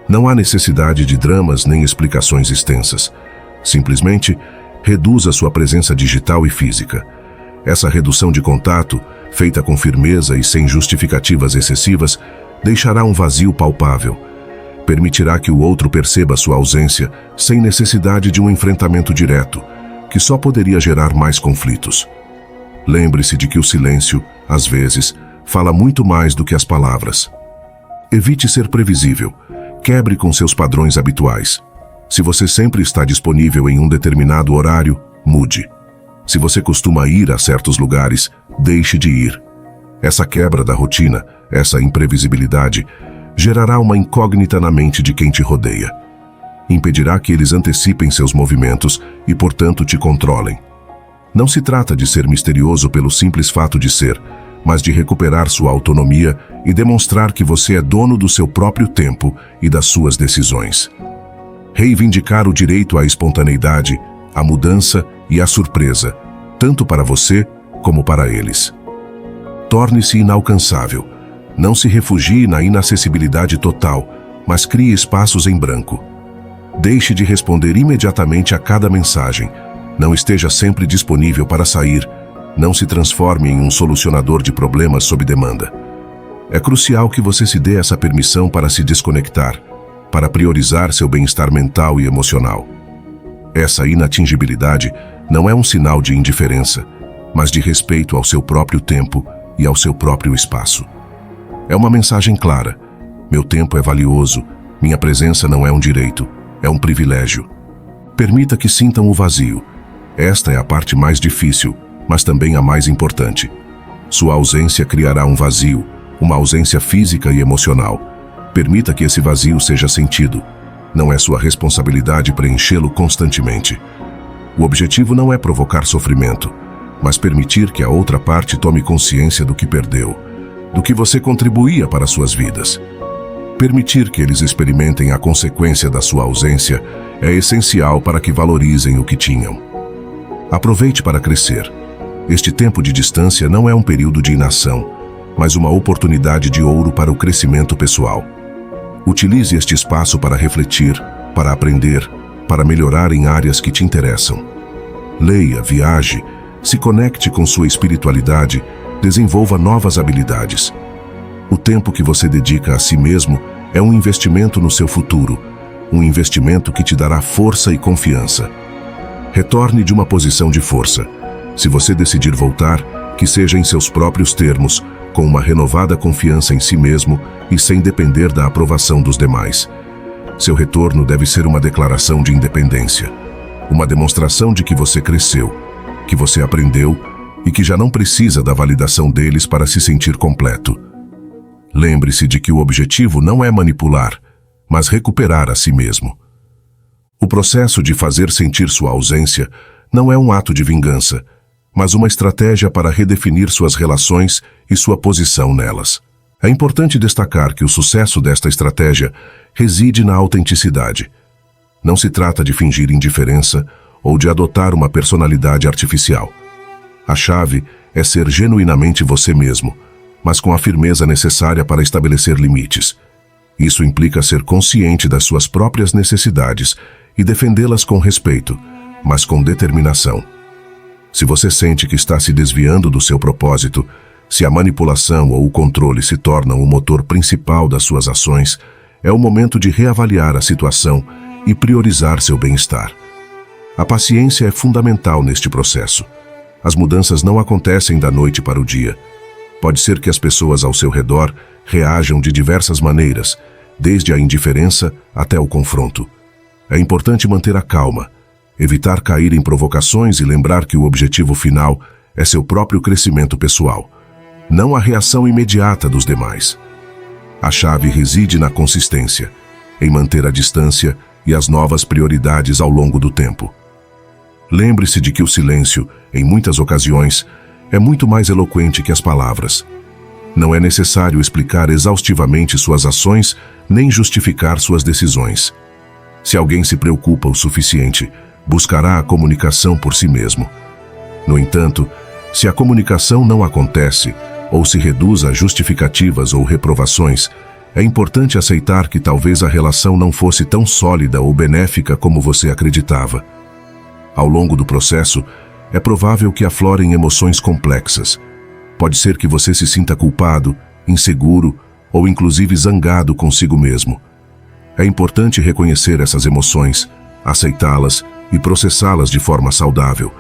Não há necessidade de dramas nem explicações extensas. Simplesmente, reduza sua presença digital e física. Essa redução de contato, feita com firmeza e sem justificativas excessivas, deixará um vazio palpável. Permitirá que o outro perceba sua ausência sem necessidade de um enfrentamento direto, que só poderia gerar mais conflitos. Lembre-se de que o silêncio, às vezes, fala muito mais do que as palavras. Evite ser previsível. Quebre com seus padrões habituais. Se você sempre está disponível em um determinado horário, mude. Se você costuma ir a certos lugares, deixe de ir. Essa quebra da rotina, essa imprevisibilidade, gerará uma incógnita na mente de quem te rodeia. Impedirá que eles antecipem seus movimentos e, portanto, te controlem. Não se trata de ser misterioso pelo simples fato de ser, mas de recuperar sua autonomia e demonstrar que você é dono do seu próprio tempo e das suas decisões. Reivindicar o direito à espontaneidade, à mudança e à surpresa, tanto para você como para eles. Torne-se inalcançável. Não se refugie na inacessibilidade total, mas crie espaços em branco. Deixe de responder imediatamente a cada mensagem. Não esteja sempre disponível para sair. Não se transforme em um solucionador de problemas sob demanda. É crucial que você se dê essa permissão para se desconectar, para priorizar seu bem-estar mental e emocional. Essa inatingibilidade não é um sinal de indiferença, mas de respeito ao seu próprio tempo e ao seu próprio espaço. É uma mensagem clara. Meu tempo é valioso, minha presença não é um direito, é um privilégio. Permita que sintam o vazio. Esta é a parte mais difícil, mas também a mais importante. Sua ausência criará um vazio, uma ausência física e emocional. Permita que esse vazio seja sentido. Não é sua responsabilidade preenchê-lo constantemente. O objetivo não é provocar sofrimento, mas permitir que a outra parte tome consciência do que perdeu, do que você contribuía para suas vidas. Permitir que eles experimentem a consequência da sua ausência é essencial para que valorizem o que tinham. Aproveite para crescer. Este tempo de distância não é um período de inação, mas uma oportunidade de ouro para o crescimento pessoal. Utilize este espaço para refletir, para aprender, para melhorar em áreas que te interessam. Leia, viaje, se conecte com sua espiritualidade, desenvolva novas habilidades. O tempo que você dedica a si mesmo é um investimento no seu futuro, um investimento que te dará força e confiança. Retorne de uma posição de força. Se você decidir voltar, que seja em seus próprios termos, com uma renovada confiança em si mesmo e sem depender da aprovação dos demais. Seu retorno deve ser uma declaração de independência, uma demonstração de que você cresceu, que você aprendeu e que já não precisa da validação deles para se sentir completo. Lembre-se de que o objetivo não é manipular, mas recuperar a si mesmo. O processo de fazer sentir sua ausência não é um ato de vingança, mas uma estratégia para redefinir suas relações e sua posição nelas. É importante destacar que o sucesso desta estratégia reside na autenticidade. Não se trata de fingir indiferença ou de adotar uma personalidade artificial. A chave é ser genuinamente você mesmo, mas com a firmeza necessária para estabelecer limites. Isso implica ser consciente das suas próprias necessidades e defendê-las com respeito, mas com determinação. Se você sente que está se desviando do seu propósito, se a manipulação ou o controle se tornam o motor principal das suas ações, é o momento de reavaliar a situação e priorizar seu bem-estar. A paciência é fundamental neste processo. As mudanças não acontecem da noite para o dia. Pode ser que as pessoas ao seu redor reajam de diversas maneiras, desde a indiferença até o confronto. É importante manter a calma, evitar cair em provocações e lembrar que o objetivo final é seu próprio crescimento pessoal, não a reação imediata dos demais. A chave reside na consistência, em manter a distância e as novas prioridades ao longo do tempo. Lembre-se de que o silêncio, em muitas ocasiões, é muito mais eloquente que as palavras. Não é necessário explicar exaustivamente suas ações nem justificar suas decisões. Se alguém se preocupa o suficiente, buscará a comunicação por si mesmo. No entanto, se a comunicação não acontece, ou se reduz a justificativas ou reprovações, é importante aceitar que talvez a relação não fosse tão sólida ou benéfica como você acreditava. Ao longo do processo, é provável que aflorem emoções complexas. Pode ser que você se sinta culpado, inseguro ou inclusive zangado consigo mesmo. É importante reconhecer essas emoções, aceitá-las e processá-las de forma saudável,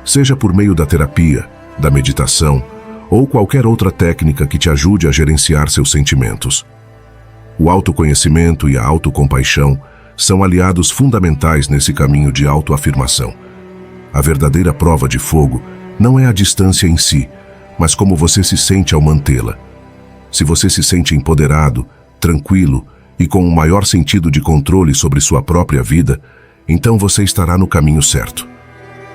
seja por meio da terapia, da meditação ou qualquer outra técnica que te ajude a gerenciar seus sentimentos. O autoconhecimento e a autocompaixão são aliados fundamentais nesse caminho de autoafirmação. A verdadeira prova de fogo não é a distância em si, mas como você se sente ao mantê-la. Se você se sente empoderado, tranquilo e com um maior sentido de controle sobre sua própria vida, então você estará no caminho certo.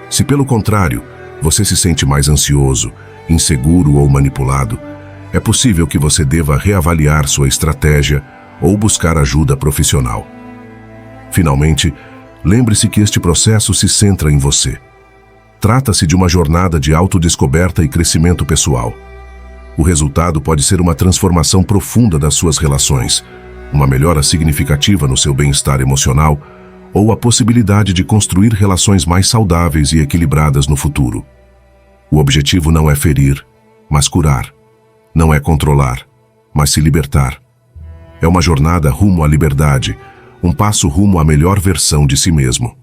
Se, pelo contrário, você se sente mais ansioso, inseguro ou manipulado, é possível que você deva reavaliar sua estratégia ou buscar ajuda profissional. Finalmente, lembre-se que este processo se centra em você. Trata-se de uma jornada de autodescoberta e crescimento pessoal. O resultado pode ser uma transformação profunda das suas relações, uma melhora significativa no seu bem-estar emocional ou a possibilidade de construir relações mais saudáveis e equilibradas no futuro. O objetivo não é ferir, mas curar. Não é controlar, mas se libertar. É uma jornada rumo à liberdade, um passo rumo à melhor versão de si mesmo.